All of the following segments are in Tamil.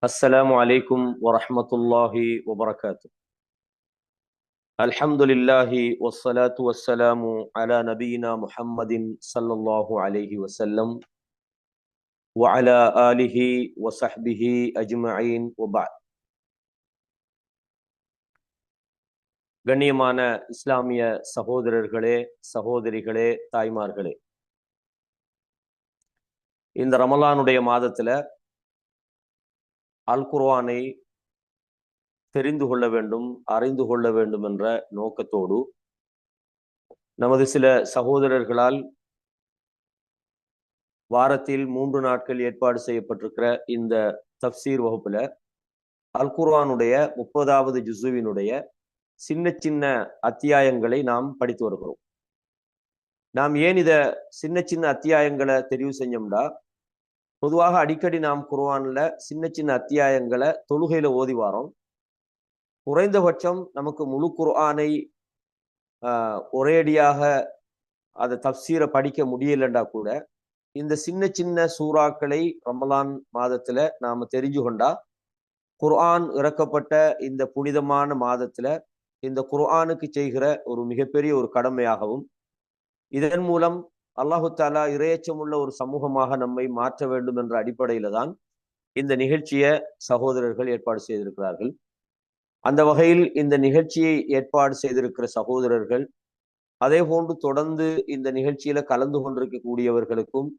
السلام عليكم ورحمة الله وبركاته. الحمد لله والصلاة والسلام على نبينا محمد صلى الله عليه وسلم وعلى آله وصحبه أجمعين وبعد. கண்ணியமான இஸ்லாமிய சகோதரர்களே, சகோதரிகளே, தாய்மார்களே, இந்த ரமலானுடைய மாதத்துல அல் குர்ஆனை தெரிந்து கொள்ள வேண்டும், அறிந்து கொள்ள வேண்டும் என்ற நோக்கத்தோடு நமது சில சகோதரர்களால் வாரத்தில் 3 நாட்கள் ஏற்பாடு செய்யப்பட்டிருக்கிற இந்த தஃப்சீர் வகுப்புல அல் குர்ஆனுடைய 30வது ஜுஸுவினுடைய சின்ன சின்ன அத்தியாயங்களை நாம் படித்து வருகிறோம். நாம் ஏன் இத சின்ன சின்ன அத்தியாயங்களை தெரிவு செஞ்சோம்னா, பொதுவாக அடிக்கடி நாம் குர்ஆன்ல சின்ன சின்ன அத்தியாயங்களை தொழுகையில ஓதி வாரோம். குறைந்தபட்சம் நமக்கு முழு குர்ஆனை ஒரேடியாக அதை தஃப்சீரை படிக்க முடியலண்டா கூட இந்த சின்ன சின்ன சூறாக்களை ரமலான் மாதத்துல நாம தெரிஞ்சு கொண்டா குர்ஆன் இறக்கப்பட்ட இந்த புனிதமான மாதத்துல இந்த குர்ஆனுக்கு செய்கிற ஒரு மிகப்பெரிய ஒரு கடமையாகவும், இதன் மூலம் அல்லாஹு தாலா இறையச்சமுள்ள ஒரு சமூகமாக நம்மை மாற்ற வேண்டும் என்ற அடிப்படையில தான் இந்த நிகழ்ச்சியை சகோதரர்கள் ஏற்பாடு செய்திருக்கிறார்கள். அந்த வகையில் இந்த நிகழ்ச்சியை ஏற்பாடு செய்திருக்கிற சகோதரர்கள், அதே போன்று தொடர்ந்து இந்த நிகழ்ச்சியில கலந்து கொண்டிருக்கக்கூடியவர்களுக்கும்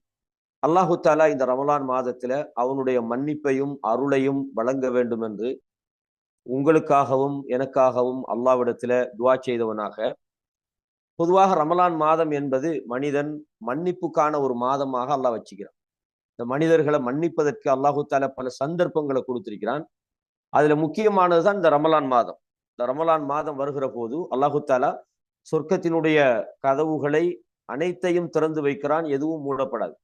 அல்லாஹு தாலா இந்த ரமலான் மாதத்துல அவனுடைய மன்னிப்பையும் அருளையும் வழங்க வேண்டும் என்று உங்களுக்காகவும் எனக்காகவும் அல்லாஹ்விடத்துல துஆ செய்தவனாக, பொதுவாக ரமலான் மாதம் என்பது மனிதன் மன்னிப்புக்கான ஒரு மாதமாக அல்லாஹ் வச்சுக்கிறான். இந்த மனிதர்களை மன்னிப்பதற்கு அல்லாஹு தாலா பல சந்தர்ப்பங்களை கொடுத்திருக்கிறான். அதுல முக்கியமானதுதான் இந்த ரமலான் மாதம். இந்த ரமலான் மாதம் வருகிற போது அல்லாஹு தாலா சொர்க்கத்தினுடைய கதவுகளை அனைத்தையும் திறந்து வைக்கிறான், எதுவும் மூடப்படாது.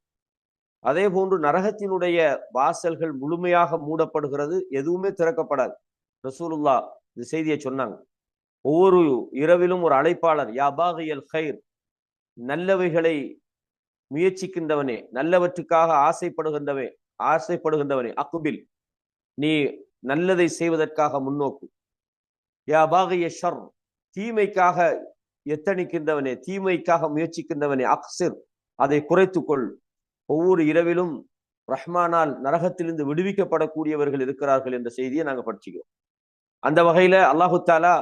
அதே போன்று நரகத்தினுடைய வாசல்கள் முழுமையாக மூடப்படுகிறது, எதுவுமே திறக்கப்படாது. ரசூலுல்லாஹ் இந்த செய்தியை சொன்னாங்க. ஒவ்வொரு இரவிலும் ஒரு அழைப்பாளர், யா பாகியல் கைர், நல்லவைகளை முயற்சிக்கின்றவனே, நல்லவற்றுக்காக ஆசைப்படுகின்றவனே அக்குபில், நீ நல்லதை செய்வதற்காக முன்னோக்கு. யா பாகிய ஷர், தீமைக்காக எத்தனிக்கின்றவனே, தீமைக்காக முயற்சிக்கின்றவனே அக்சிர், அதை குறைத்துக்கொள். ஒவ்வொரு இரவிலும் ரஹ்மானால் நரகத்திலிருந்து விடுவிக்கப்படக்கூடியவர்கள் இருக்கிறார்கள் என்ற செய்தியை நாங்க படிச்சுக்கிறோம். அந்த வகையில அல்லாஹு தாலா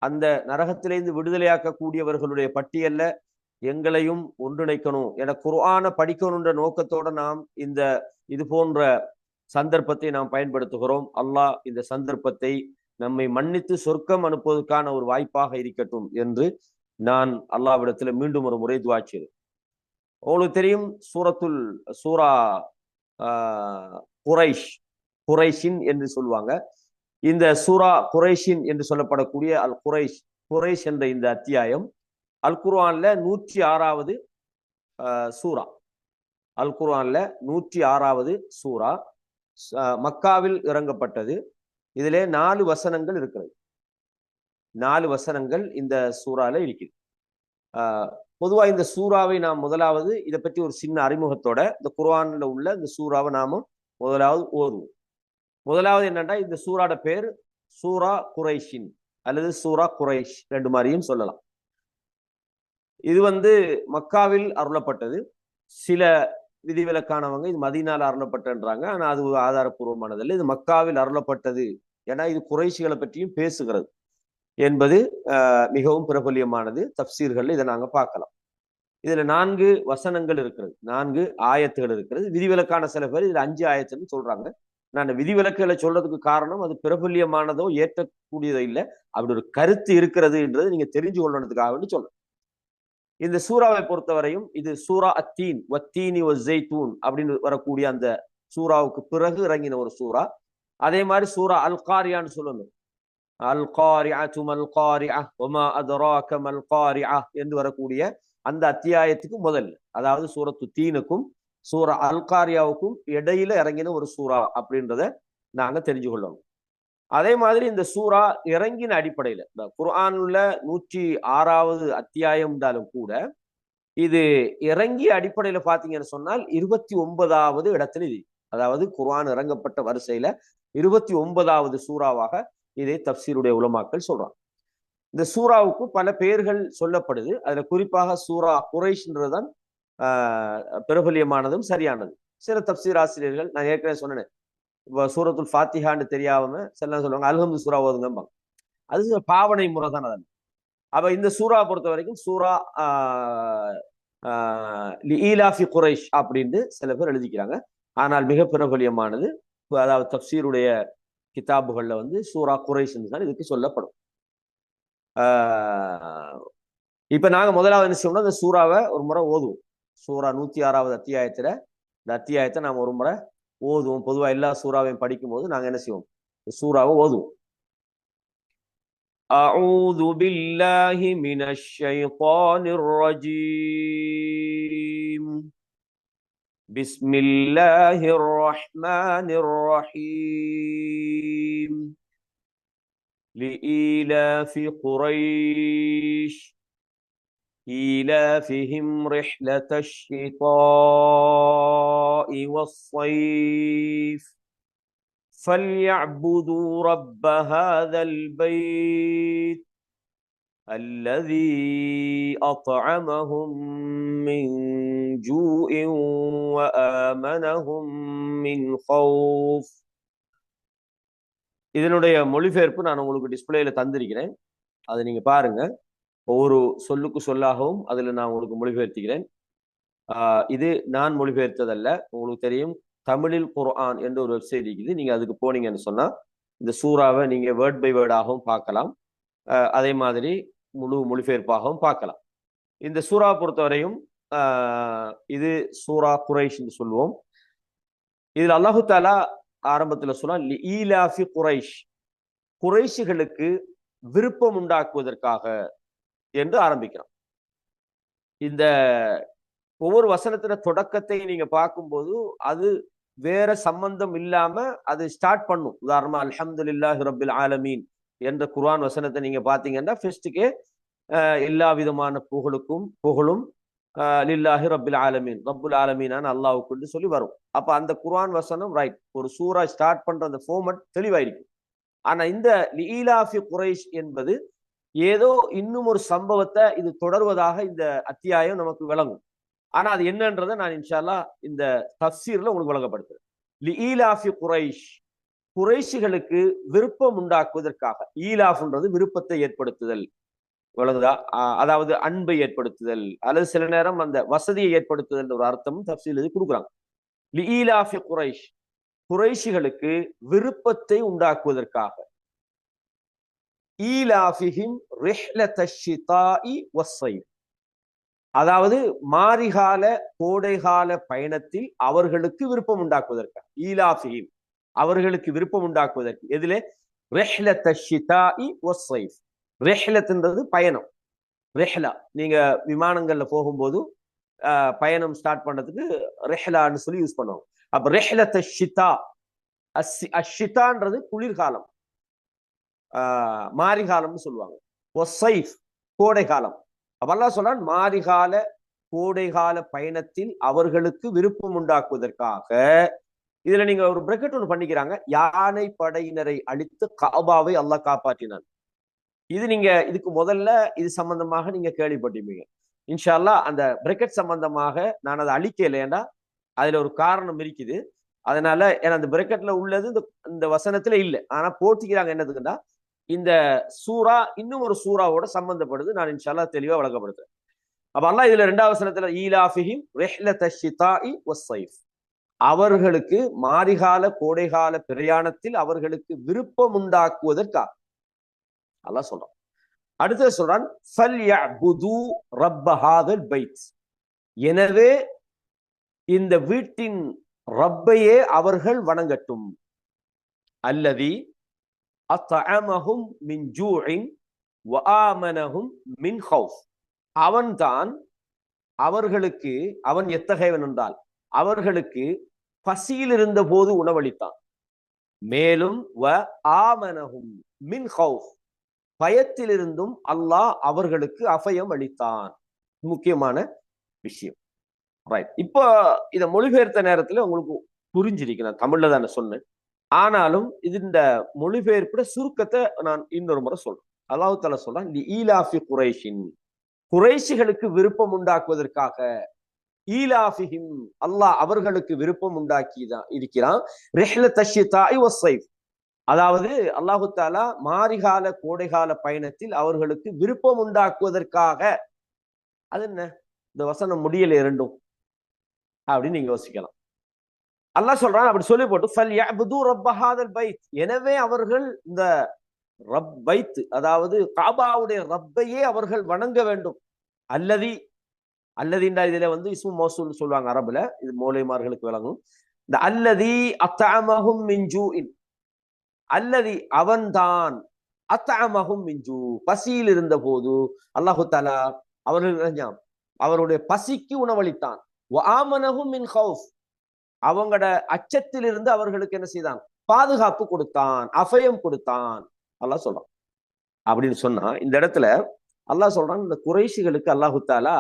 அந்த நரகத்திலிருந்து விடுதலையாக்கக்கூடியவர்களுடைய பட்டியல்ல எங்களையும் ஒன்றிணைக்கணும் என குர்ஆனை படிக்கணுன்ற நோக்கத்தோட நாம் இது போன்ற சந்தர்ப்பத்தை நாம் பயன்படுத்துகிறோம். அல்லாஹ் இந்த சந்தர்ப்பத்தை நம்மை மன்னித்து சொர்க்கம் அனுப்புவதற்கான ஒரு வாய்ப்பாக இருக்கட்டும் என்று நான் அல்லாஹ்விடத்துல மீண்டும் ஒரு முறை துஆ செய்கிறேன். உங்களுக்கு தெரியும், சூரா குரைஷின் என்று சொல்லுவாங்க. இந்த சூரா குரைஷின் என்று சொல்லப்படக்கூடிய குரைஷ் என்ற இந்த அத்தியாயம் அல் குர்ஆன்ல 106வது சூரா. அல் குர்ஆன்ல 106வது சூரா மக்காவில் இறங்கப்பட்டது. இதிலே 4 வசனங்கள் இருக்கிறது. 4 வசனங்கள் இந்த சூறால இருக்குது. பொதுவா இந்த சூறாவை நாம் முதலாவது இதை பற்றி ஒரு சின்ன அறிமுகத்தோட இந்த குர்ஆன்ல உள்ள இந்த சூறாவை நாம முதலாவது ஓதுவோம். முதலாவது என்னன்னா, இந்த சூறாட பேர் சூரா குரைஷின் அல்லது சூரா குரைஷ், ரெண்டு மாதிரியும் சொல்லலாம். இது மக்காவில் அருளப்பட்டது. சில விதிவிலக்கானவங்க இது மதீனால அருளப்பட்டன்றாங்க. ஆனா அது ஆதாரப்பூர்வமானதில்லை. இது மக்காவில் அருளப்பட்டது, ஏன்னா இது குறைஷிகளை பற்றியும் பேசுகிறது என்பது மிகவும் பிரபல்யமானது. தஃப்சீர்கள் இதை நாங்க பார்க்கலாம். இதுல 4 வசனங்கள் இருக்கிறது, 4 ஆயத்துகள் இருக்கிறது. விதிவிலக்கான சில பேர் இதுல 5 ஆயத்துன்னு சொல்றாங்க. நான் விதிவிலக்குகளை சொல்றதுக்கு காரணம் அது பிரபல்யமானதோ ஏற்றக்கூடியதோ இல்லை, அப்படி ஒரு கருத்து இருக்கிறது என்றது நீங்க தெரிஞ்சு கொள்ளணுன்றதுக்காக சொல்றேன். இந்த சூறாவை பொறுத்தவரையும் இது சூரா அத்தீன் வத்தீனி வஸ்ஸைத்தூன் அப்படின்னு வரக்கூடிய அந்த சூறாவுக்கு பிறகு இறங்கின ஒரு சூறா. அதே மாதிரி சூரா அல் காரியான்னு சொல்லணும். அல் காரிஅத்து மல் காரிஅ வமா அத்ராக மல் காரிஅ என்று வரக்கூடிய அந்த அத்தியாயத்துக்கு முதல்ல, அதாவது சூரத்து தீனுக்கும் சூரா அல் காரியாவுக்கும் இடையில இறங்கின ஒரு சூறா அப்படின்றத நாங்க தெரிஞ்சு கொள்ளணும். அதே மாதிரி இந்த சூறா இறங்கின அடிப்படையில இந்த குர்ஆன்ல 106வது அத்தியாயம் இருந்தாலும் கூட இது இறங்கிய அடிப்படையில பாத்தீங்கன்னு சொன்னால் 29வது இடத்துல இது அதாவது குர்ஆன் இறங்கப்பட்ட வரிசையில 29வது சூறாவாக இதை தப்சீருடைய உலமாக்கள் சொல்றாங்க. இந்த சூறாவுக்கு பல பெயர்கள் சொல்லப்படுது. அதுல குறிப்பாக சூரா குரைஷ்ன்றதுதான் பிரபல்யமானதும் சரியானது. சில தப்சீர் ஆசிரியர்கள், நான் ஏற்கனவே சொன்னேன், சூரத்துல் ஃபாத்திஹான்னு தெரியாம சில சொல்லுவாங்க அல்ஹம்து சூரா ஓதுங்கம்பாங்க. அது பாவனை முறை தான். அதன் அப்ப இந்த சூறா பொறுத்த வரைக்கும் சூரா ஈலாஃபி குரைஷ் அப்படின்னு சில பேர் எழுதிக்கிறாங்க. ஆனால் மிக பிரபல்யமானது, அதாவது தப்சீருடைய கிதாபுகள்ல சூரா குரைஷ் தான் இதுக்கு சொல்லப்படும். இப்ப நாங்க முதலாவது என்ன செய்வோம்னா, இந்த சூறாவை ஒரு முறை ஓதுவோம். சூரா 106வது அத்தியாயத்துல இந்த அத்தியாயத்தை நாம ஒரு முறை ஓதுவோம். பொதுவா எல்லா சூறாவையும் படிக்கும் போது நாங்க என்ன செய்வோம், சூறாவை ஓதுவோம். أعوذ بالله من الشيطان الرجيم. بسم الله الرحمن الرحيم. لإيلاف قريش إيلافهم رحلة الشتاء والصيف فليعبدوا رب هذا البيت الذي أطعمهم من جوع وآمنهم من خوف. இதனுடைய மொழிபெயர்ப்பு நான் உங்களுக்கு டிஸ்பிளேல தந்திருக்கிறேன். அதை நீங்க பாருங்க. ஒவ்வொரு சொல்லுக்கு சொல்லாகவும் அதுல நான் உங்களுக்கு மொழிபெயர்த்துகிறேன். இது நான் மொழிபெயர்த்ததல்ல. உங்களுக்கு தெரியும், தமிழில் குர்ஆன் என்ற ஒரு வெப்சைட் இருக்குது. நீங்க அதுக்கு போனீங்கன்னு சொன்னா இந்த சூறாவை நீங்க வேர்ட் பை வேர்டாகவும் பார்க்கலாம். அதே மாதிரி முழு மொழிபெயர்ப்பாகவும் பார்க்கலாம். இந்த சூறா பொறுத்தவரையும் இது சூரா குரைஷ் என்று சொல்லுவோம். இதில் அல்லாஹு தஆலா ஆரம்பத்துல சொன்னா ஈலாஃபி குரைஷ், குறைஷிகளுக்கு விருப்பம் உண்டாக்குவதற்காக என்று ஆரம்பிக்கிறோம். இந்த ஒவ்வொரு வசனத்தின தொடக்கத்தை நீங்க பார்க்கும்போது அது வேற சம்பந்தம் இல்லாம அது ஸ்டார்ட் பண்ணும். உதாரணமா அல்ஹம்துலில்லாஹி ரப்பில் ஆலமீன் என்ற குர்ஆன் வசனத்தை நீங்க பாத்தீங்கன்னா ஃபர்ஸ்ட்டுக்கே எல்லா விதமான புகழும் லில்லாஹி ரப்பில் ஆலமீன், ரப்புல் ஆலமீனான அல்லாஹ்வுக்கு சொல்லி வரும். அப்ப அந்த குர்ஆன் வசனம் ரைட், ஒரு சூரா ஸ்டார்ட் பண்ற அந்த ஃபார்மட் தெளிவாயிருக்கும். ஆனா இந்த ஈலாஃபி குரைஷ் என்பது ஏதோ இன்னும் ஒரு சம்பவத்தை இது தொடர்வதாக இந்த அத்தியாயம் நமக்கு விளங்கும். ஆனா அது என்னன்றதை நான் இன்ஷா அல்லாஹ் இந்த தஃசீர்ல உங்களுக்கு வழங்கப்படுத்துறேன். ஈலாஃபி குரைஷ், குறைஷிகளுக்கு விருப்பம் உண்டாக்குவதற்காக. ஈலாஃப்ன்றது விருப்பத்தை ஏற்படுத்துதல், விளங்குதா? அதாவது அன்பை ஏற்படுத்துதல் அல்லது சில நேரம் அந்த வசதியை ஏற்படுத்துதல் ஒரு அர்த்தமும் தஃசீல் கொடுக்குறாங்க. ஈலாஃபி குரைஷ், குறைஷிகளுக்கு விருப்பத்தை உண்டாக்குவதற்காக. ஈலாஃபிஹிம் ரிஹ்லத்தஷ் ஷிதாஇ வஸ்ஸைஃப், அதாவது மாரிகால கோடைகால பயணத்தில் அவர்களுக்கு விருப்பம் உண்டாக்குவதற்காக. ஈலாஃபிஹிம், அவர்களுக்கு விருப்பம் உண்டாக்குவதற்கு. எதிலே? ரிஹ்லத்தஷ் ஷிதாஇ வஸ்ஸைஃப். ரிஹ்லத்ன்றது பயணம். ரிஹ்லா, நீங்க விமானங்கள்ல போகும்போது பயணம் ஸ்டார்ட் பண்றதுக்கு ரிஹ்லான்னு சொல்லி யூஸ் பண்ணுவாங்க. அப்ப ரிஹ்லத்தஷ் ஷிதா, அஷ்ஷிதான்றது குளிர்காலம், மாரிகாலம்னு சொல்லுவாங்க. வஸ்ஸைஃப், கோடை காலம். அப்ப அல்லாஹ் சொல்றான் மாரிகால கோடைகால பயணத்தில் அவர்களுக்கு விருப்பம் உண்டாக்குவதற்காக. இதுல நீங்க ஒரு பிரக்கெட் ஒன்று பண்ணிக்கிறாங்க, யானை படையினரை அழித்து காபாவை அல்லாஹ் காப்பாற்றினான். இது நீங்க இதுக்கு முதல்ல இது சம்பந்தமாக நீங்க கேள்விப்பட்டிருப்பீங்க. இன்ஷா அல்லாஹ் அந்த பிரக்கெட் சம்பந்தமாக நான் அதை அழிக்கல, ஏன்னா அதுல ஒரு காரணம் இருக்குது. அதனால ஏன்னா அந்த பிரக்கெட்ல உள்ளது இந்த வசனத்துல இல்லை, ஆனா போட்டிக்கிறாங்க. என்னதுக்குன்னா இந்த சூரா இன்னும் ஒரு சூறாவோட சம்பந்தப்படுது. நான் இன்ஷா அல்லாஹ் தெளிவா வழங்கப்படுத்துறேன். அப்ப அல்லாஹ் இதுல 2வது வசனத்துல ஈலாஃபிஹிம் ரிஹ்லத்தஷ் ஷிதாஇ வஸ்ஸைஃப், அவர்களுக்கு மாரிகால கோடைகால பிரயாணத்தில் அவர்களுக்கு விருப்பம் உண்டாக்குவதற்காக அல்லாஹ் சொல்றான். அடுத்து சொல்றான் ஃபல்யஅ்புது ரப்ப ஹாதல் பைத், எனவே இந்த வீட்டின் ரப்பையே அவர்கள் வணங்கட்டும். அல்லதி அத்அமஹும் மின் ஜூஇன் வ ஆமனஹும் மின் ஹௌஃப், அவன்தான் அவர்களுக்கு, அவன் எத்தகையவன் என்றால் அவர்களுக்கு பசியில் இருந்த போது உணவளித்தான். மேலும் வ ஆமனஹும் மின் ஹௌஃப், பயத்திலிருந்தும் அல்லாஹ் அவர்களுக்கு அபயம் அளித்தான். முக்கியமான விஷயம். ரைட். இப்போ இதை மொழிபெயர்த்த நேரத்துல உங்களுக்கு புரிஞ்சிருக்கு. நான் தமிழ்ல தானே சொன்னேன். ஆனாலும் இந்த மொழிபெயர்ப்புட சுருக்கத்தை நான் இன்னொரு முறை சொல்றேன். அல்லாஹ் தஆலா சொல்றான், ஈலாஃபி குரைஷின், குறைஷிகளுக்கு விருப்பம் உண்டாக்குவதற்காக, ஈலாஃபிஹிம், அல்லாஹ் அவர்களுக்கு விருப்பம் உண்டாக்கிதான் இருக்கிறான். ரிஹ்லத் அஷ்ஷிதாஇ வஸ்ஸைஃப், அதாவது அல்லாஹு தஆலா மாரிகால கோடைகால பயணத்தில் அவர்களுக்கு விருப்பம் உண்டாக்குவதற்காக. அது என்ன, இந்த வசனம் முடியல இரண்டும் அப்படின்னு நீங்க யோசிக்கலாம். அல்லாஹ் சொல்றான், அப்படி சொல்லி போட்டு ஃபல்யஅ்புது ரப்ப ஹாதல் பைத், எனவே அவர்கள் இந்த ரப் பைத், அதாவது காபாவுடைய ரப்பையே அவர்கள் வணங்க வேண்டும். அல்லதி, அல்லதின்றா இதுல இஸ்மு மௌசூல் சொல்லுவாங்க அரபுல, இது மௌலைமார்களுக்கு விளங்கும். இந்த அல்லதி அத்அமஹும் மின் ஜூஇன், அல்லதி அவன்தான், அத்அமஹும் மின் ஜூ, பசியில் இருந்த போது அல்லாஹு தஆலா அவர்கள் அவருடைய பசிக்கு உணவளித்தான். வ ஆமனஹும் மின் ஹௌஃப், அவங்களோட அச்சத்திலிருந்து அவர்களுக்கு என்ன செய்தான், பாதுகாப்பு கொடுத்தான், அபயம் கொடுத்தான் அல்லாஹ் சொல்றான். அப்படின்னு சொன்னா இந்த இடத்துல அல்லாஹ் சொல்றான், இந்த குறைஷிகளுக்கு அல்லாஹு தஆலா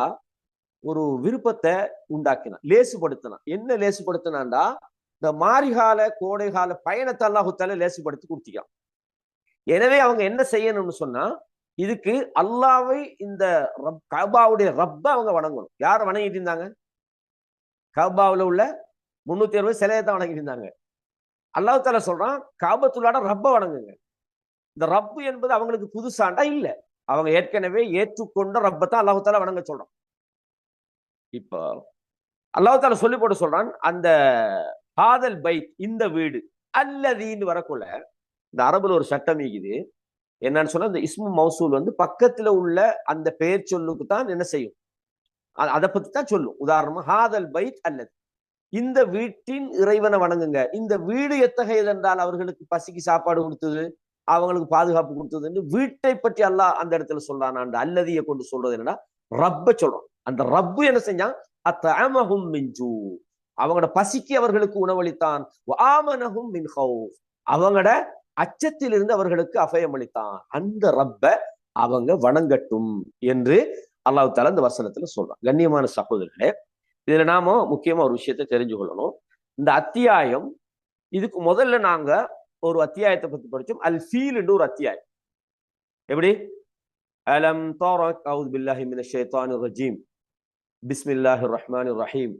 ஒரு விருப்பத்தை உண்டாக்கினான், லேசுபடுத்தினான். என்ன லேசுபடுத்தினான்டா, இந்த மாரிகால கோடைகால பயணத்தை அல்லாஹு தஆலா லேசுபடுத்தி கொடுத்திக்கான். எனவே அவங்க என்ன செய்யணும்னு சொன்னா, இதுக்கு அல்லாஹ்வை, இந்த கஅபாவுடைய ரப்ப அவங்க வணங்கணும். யார வணங்கிட்டு இருந்தாங்க? கஅபாவுல உள்ள 360 சிலையை தான் வணங்கிட்டு இருந்தாங்க. அல்லாஹ் தஆலா சொல்றான், காபத்துல்லாஹ்ட ரப்ப வணங்குங்க. இந்த ரப்பு என்பது அவங்களுக்கு புதுசாண்டா இல்ல, அவங்க ஏற்கனவே ஏற்றுக்கொண்ட ரப்பத்தான் அல்லாஹ் தஆலா வணங்க சொல்றான். இப்போ அல்லாஹ் தஆலா சொல்லி போட்டு சொல்றான், அந்த ஹாதல் பைத், இந்த வீடு, அல்லதீன்னு வரக்குள்ள இந்த அரபுல ஒரு சட்டம் இருக்குது. என்னன்னு சொன்னா, இந்த இஸ்மு மௌசூல் பக்கத்துல உள்ள அந்த பெயர் சொல்லுக்கு தான் என்ன செய்யும், அதை பத்தி தான் சொல்லும். உதாரணமா ஹாதல் பைத் அல்லது, இந்த வீட்டின் இறைவனை வணங்குங்க. இந்த வீடு எத்தகையது என்றால் அவர்களுக்கு பசிக்கு சாப்பாடு கொடுத்தது, அவங்களுக்கு பாதுகாப்பு கொடுத்தது. வீட்டை பற்றி அல்லாஹ் அந்த இடத்துல சொல்றான். அந்த அல்லதியை கொண்டு சொல்றது என்னன்னா, ரப்ப சொல்றோம். அந்த ரப்பு என்ன செஞ்சான், அத்அமஹும் மின் ஜூ, அவங்களோட பசிக்கு அவர்களுக்கு உணவளித்தான். வ ஆமனஹும் மின் ஹௌஃப், அவங்களோட அச்சத்திலிருந்து அவர்களுக்கு அபயம் அளித்தான். அந்த ரப்ப அவங்க வணங்கட்டும் என்று அல்லாஹ் தஆலா இந்த வசனத்துல சொல்றான். கண்ணியமான சகோதரர்களே, இதுல நாம முக்கியமா ஒரு விஷயத்தை தெரிஞ்சு கொள்ளணும். இந்த அத்தியாயம், இதுக்கு முதல்ல நாங்க ஒரு அத்தியாயத்தை பத்தி படிச்சோம், அல் ஃபீல் என்று ஒரு அத்தியாயம். எப்படி? அலம் தரக் அஊது பில்லாஹி மினஷ் ஷைத்தானிர் ரஜீம், பிஸ்மில்லாஹிர் ரஹ்மானிர் ரஹீம்.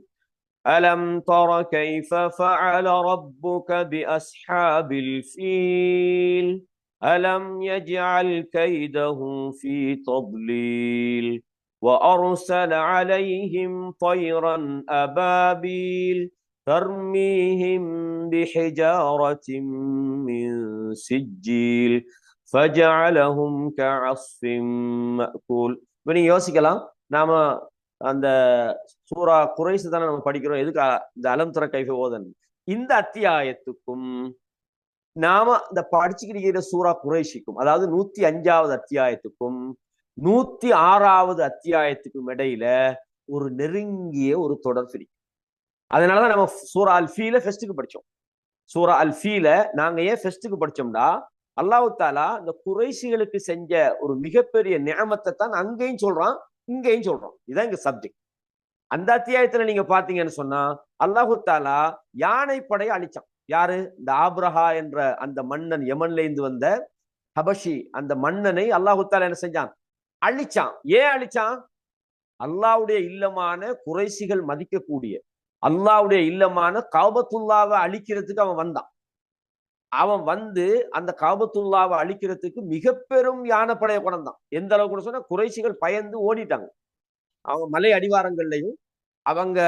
அலம் தர கைஃப ஃபஅல ரப்புக பிஅஸ்ஹாபில் ஃபீல் அலம் யஜ்அல் கைதஹும் ஃபீ தضلீல் وأرسل عليهم طيرا أبابيل ترميهم بحجارة من سجيل فجعلهم كعصف مأكول. இப்போ நீங்க யோசிக்கலாம், நாம அந்த சூரா குறைஷ் தானே நம்ம படிக்கிறோம், எதுக்கு இந்த அலம் தர கைஃப ஓதன்? இந்த அத்தியாயத்துக்கும் நாம இந்த படிச்சுக்கிற சூரா குறைஷிக்கும், அதாவது 105வது அத்தியாயத்துக்கும் 106வது அத்தியாயத்துக்கும் இடையில ஒரு நெருங்கிய ஒரு தொடர் பிரிக்கும். அதனாலதான் நம்ம சூரா அல் ஃபீல ஃபெஸ்டுக்கு படிச்சோம். சூரா அல் ஃபீல நாங்க ஏன் ஃபெஸ்டுக்கு படிச்சோம்னா, அல்லாஹ் தஆலா இந்த குறைஷிகளுக்கு செஞ்ச ஒரு மிகப்பெரிய நிஅமத்தை தான் அங்கேயும் சொல்றான், இங்கேயும் சொல்றோம். இதான் இங்க சப்ஜெக்ட். அந்த அத்தியாயத்துல நீங்க பாத்தீங்கன்னு சொன்னா, அல்லாஹ் தஆலா யானை படையை அழிச்சான். யாரு? இந்த ஆப்ரஹா என்ற அந்த மன்னன், யமன்ல இருந்து வந்த ஹபஷி, அந்த மன்னனை அல்லாஹ் தஆலா என்ன செஞ்சான்? அழிச்சான். ஏன் அழிச்சான்? அல்லாஹ்வுடைய இல்லமான குறைஷிகள் மதிக்கக்கூடிய அல்லாஹ்வுடைய இல்லமான காபத்துல்லாவை அழிக்கிறதுக்கு அவன் வந்தான். அவன் அந்த காபத்துல்லாவை அழிக்கிறதுக்கு மிக பெரும் யானைப்படையை கொண்டான். எந்த அளவுக்கு சொன்னா, குறைஷிகள் பயந்து ஓடிட்டாங்க. அவங்க மலை அடிவாரங்கள்லையும் அவங்க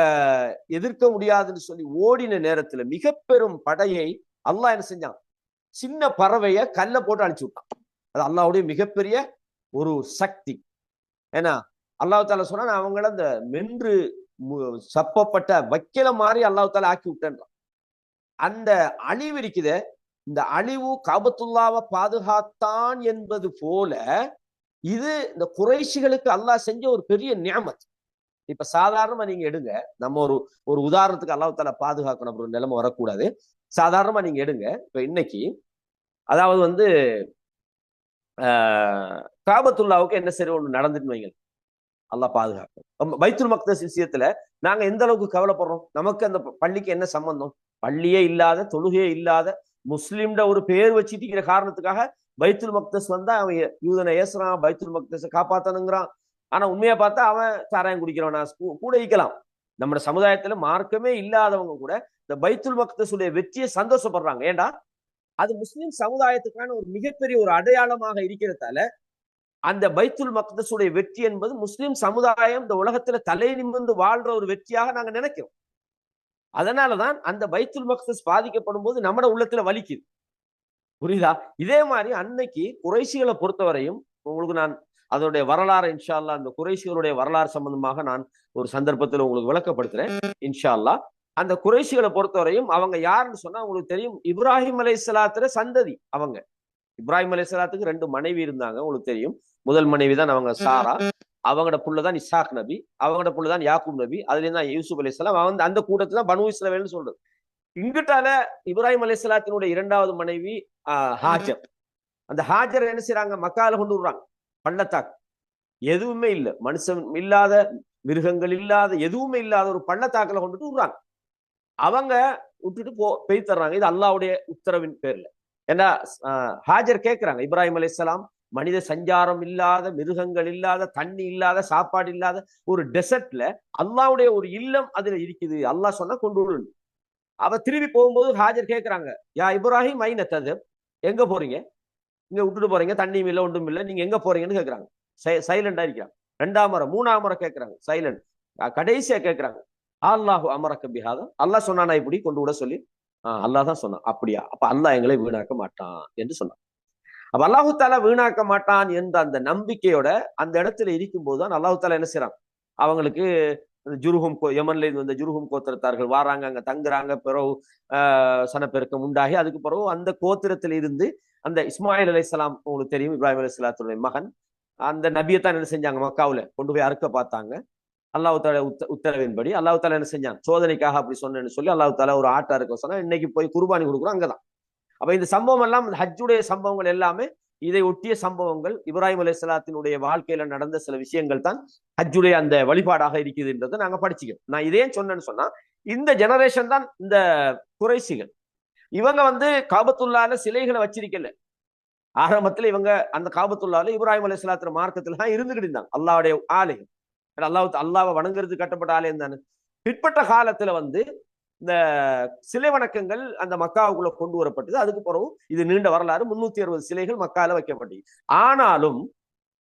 எதிர்க்க முடியாதுன்னு சொல்லி ஓடின நேரத்துல மிக பெரும் படையை அல்லாஹ் என்ன செஞ்சான்? சின்ன பறவைய கல்ல போட்டு அழிச்சு விட்டான். அது அல்லாஹ்வுடைய மிகப்பெரிய ஒரு சக்தி. ஏன்னா அல்லாஹ் தஆலா சொன்னா, அவங்கள அந்த மென்று சப்பப்பட்ட வைக்கல மாதிரி அல்லாஹ் தஆலா ஆக்கி விட்டேன்றான். அந்த அழிவு இருக்குதே, இந்த அழிவு காபத்துல்லாவை பாதுகாத்தான் என்பது போல இது இந்த குறைஷிகளுக்கு அல்லாஹ் செஞ்ச ஒரு பெரிய நிஅமத். இப்ப சாதாரணமா நீங்க எடுங்க, நம்ம ஒரு உதாரணத்துக்கு அல்லாஹ் தஆலா பாதுகாக்கணும் அப்படி ஒரு நிலைமை வரக்கூடாது. சாதாரணமா நீங்க எடுங்க, இப்ப இன்னைக்கு அதாவது காபத்துல்லாவுக்கு என்ன சரி ஒண்ணு நடந்துட்டு வைங்க, அல்லாஹ் பாதுகாக்கும். பைத்துல் மக்தஸ் விஷயத்துல நாங்க எந்த அளவுக்கு கவலைப்படுறோம்? நமக்கு அந்த பள்ளிக்கு என்ன சம்பந்தம்? பள்ளியே இல்லாத, தொழுகையே இல்லாத முஸ்லிம்ட ஒரு பேர் வச்சுட்டு காரணத்துக்காக பைத்துல் மக்தஸ் வந்தா அவன் யூதனை ஏசுறான், பைத்துல் மக்தஸை காப்பாத்தனுங்கிறான். ஆனா உண்மையா பார்த்தா அவன் சாராயம் குடிக்கிறவனா கூட ஈக்கலாம். நம்ம சமுதாயத்துல மார்க்கமே இல்லாதவங்க கூட இந்த பைத்துல் மக்தஸுடைய வெற்றியை சந்தோஷப்படுறாங்க. ஏண்டா அது முஸ்லிம் சமுதாயத்துக்கான ஒரு மிகப்பெரிய ஒரு அடையாளமாக இருக்கிறதால அந்த பைத்துல் மக்தஸுடைய வெற்றி என்பது முஸ்லிம் சமுதாயம் இந்த உலகத்துல தலை நிமிர்ந்து வாழ்ற ஒரு வெற்றியாக நாங்க நினைக்கிறோம். அதனாலதான் அந்த பைத்துல் மக்தஸ் பாதிக்கப்படும் போது நம்மட உள்ளத்துல வலிக்குது. புரியுதா? இதே மாதிரி அன்னைக்கு குறைஷிகளை பொறுத்தவரையும் உங்களுக்கு நான் அதனுடைய வரலாறு இன்ஷா அல்லா, அந்த குறைஷிகளுடைய வரலாறு சம்பந்தமாக நான் ஒரு சந்தர்ப்பத்தில் உங்களுக்கு விளக்கப்படுத்துறேன் இன்ஷா அல்லா. அந்த குறைஷிகளை பொறுத்தவரையும் அவங்க யாருன்னு சொன்னா உங்களுக்கு தெரியும், இப்ராஹிம் அலைஹிஸ்ஸலாத்துல சந்ததி. அவங்க இப்ராஹிம் அலைஹிஸ்ஸலாத்துக்கு 2 மனைவி இருந்தாங்க, உங்களுக்கு தெரியும். முதல் மனைவி தான் அவங்க சாரா, அவங்களோட புள்ளதான் இஸ்ஹாக் நபி, அவங்களோட புள்ளதான் யாக்கூப் நபி, அதுல இருந்தா யூசுப் அலைஹிஸ்ஸலாம். அவங்க அந்த கூட்டத்துல தான் பனு இஸ்ரவேல்னு சொல்றது. இங்கிட்டால இப்ராஹிம் அலைஹிஸ்ஸலாத்தினுடைய 2வது மனைவி ஹாஜர். அந்த ஹாஜர் என்ன செய்யறாங்க, மக்கால கொண்டு விடுறாங்க. பள்ளத்தாக்கு எதுவுமே இல்லை, மனுஷன் இல்லாத, மிருகங்கள் இல்லாத, எதுவுமே இல்லாத ஒரு பள்ளத்தாக்குல கொண்டுட்டு விடுறாங்க. அவங்க விட்டுட்டு போய் தர்றாங்க. இது அல்லாஹ்வுடைய உத்தரவின் பேர்ல. ஏன்னா ஹாஜர் கேட்கிறாங்க, இப்ராஹிம் அலைஹிஸ்ஸலாம் மனித சஞ்சாரம் இல்லாத, மிருகங்கள் இல்லாத, தண்ணி இல்லாத, சாப்பாடு இல்லாத ஒரு டெசர்ட்ல அல்லாஹ்வுடைய ஒரு இல்லம் அதுல இருக்குது, அல்லாஹ் சொன்னா கொண்டு விடு. அவ திரும்பி போகும்போது ஹாஜர் கேட்கிறாங்க, யா இப்ராஹிம் ஐன ததப், எங்க போறீங்க, இங்க விட்டுட்டு போறீங்க, தண்ணியும் இல்லை ஒன்றும் இல்லை, நீங்க எங்க போறீங்கன்னு கேட்கறாங்க. சைலண்டா இருக்கிறாங்க. 2ஆம் முறை 3ஆம் முறை கேட்கறாங்க, சைலண்ட். கடைசியா கேட்கறாங்க, அல்லாஹு அமரக்க பிஹாதா, அல்லாஹ் சொன்னானா இப்படி கொண்டு விட சொல்லி. அல்லாஹ் தான் சொன்னான். அப்படியா, அப்ப அல்லாஹ் எங்களை வீணாக்க மாட்டான் என்று சொன்னான். அப்ப அல்லாஹு தாலா வீணாக்க மாட்டான் என்ற அந்த நம்பிக்கையோட அந்த இடத்துல இருக்கும் போதுதான் அல்லாஹு தாலா என்ன செய்யறான், அவங்களுக்கு ஜுருஹும் யமன்ல இருந்து வந்த ஜுருஹும் கோத்திரத்தார்கள் வாராங்க, அங்க தங்குறாங்க. பிறகு சனப்பெருக்கம் உண்டாகி அதுக்கு பிறகு அந்த கோத்திரத்தில் இருந்து அந்த இஸ்மாயில் அலைஹிஸ்ஸலாம், உங்களுக்கு தெரியும், இப்ராஹிம் அலைஹிஸ்ஸலாத்துடைய மகன், அந்த நபியைத்தான் என்ன செஞ்சாங்க, மக்காவுல கொண்டு போய் அறுக்க பார்த்தாங்க. அல்லாஹ் தாலா உத்தரவின்படி அல்லாஹ் தாலா என்ன செஞ்சான், சோதனைக்காக அப்படி சொன்னேன்னு சொல்லி அல்லாஹ் தாலா ஒரு ஆட்டா இருக்க சொன்னா, இன்னைக்கு போய் குர்பானி கொடுக்குறோம் அங்கதான். அப்ப இந்த சம்பவம் எல்லாம், ஹஜ்ஜுடைய சம்பவங்கள் எல்லாமே இதை ஒட்டிய சம்பவங்கள். இப்ராஹிம் அலைஹிஸ்ஸலாத்தினுடைய வாழ்க்கையில நடந்த சில விஷயங்கள் தான் ஹஜ்ஜுடைய அந்த வழிபாடாக இருக்குதுன்றதை நாங்க படிச்சுக்கிறோம். நான் இதே சொன்னேன்னு சொன்னா, இந்த ஜெனரேஷன் தான் இந்த குறைஷிகள். இவங்க காபத்துல்லால சிலைகளை வச்சிருக்கல. ஆரம்பத்துல இவங்க அந்த காபத்துல்லால இப்ராஹிம் அலைஹிஸ்ஸலாத்து மார்க்கத்துல தான் இருந்துகிட்டு இருந்தாங்க. அல்லாஹ்வுடைய ஆலயம், அல்லாஹ்வை வணங்குறது கட்டப்பட்ட ஆலயம் தானே. பிற்பட்ட காலத்துல இந்த சிலை வணக்கங்கள் அந்த மக்காவுக்குள்ள கொண்டு வரப்பட்டது. அதுக்கு பிறகு இது நீண்ட வரலாறு. 360 சிலைகள் மக்கால வைக்கப்பட்டது. ஆனாலும்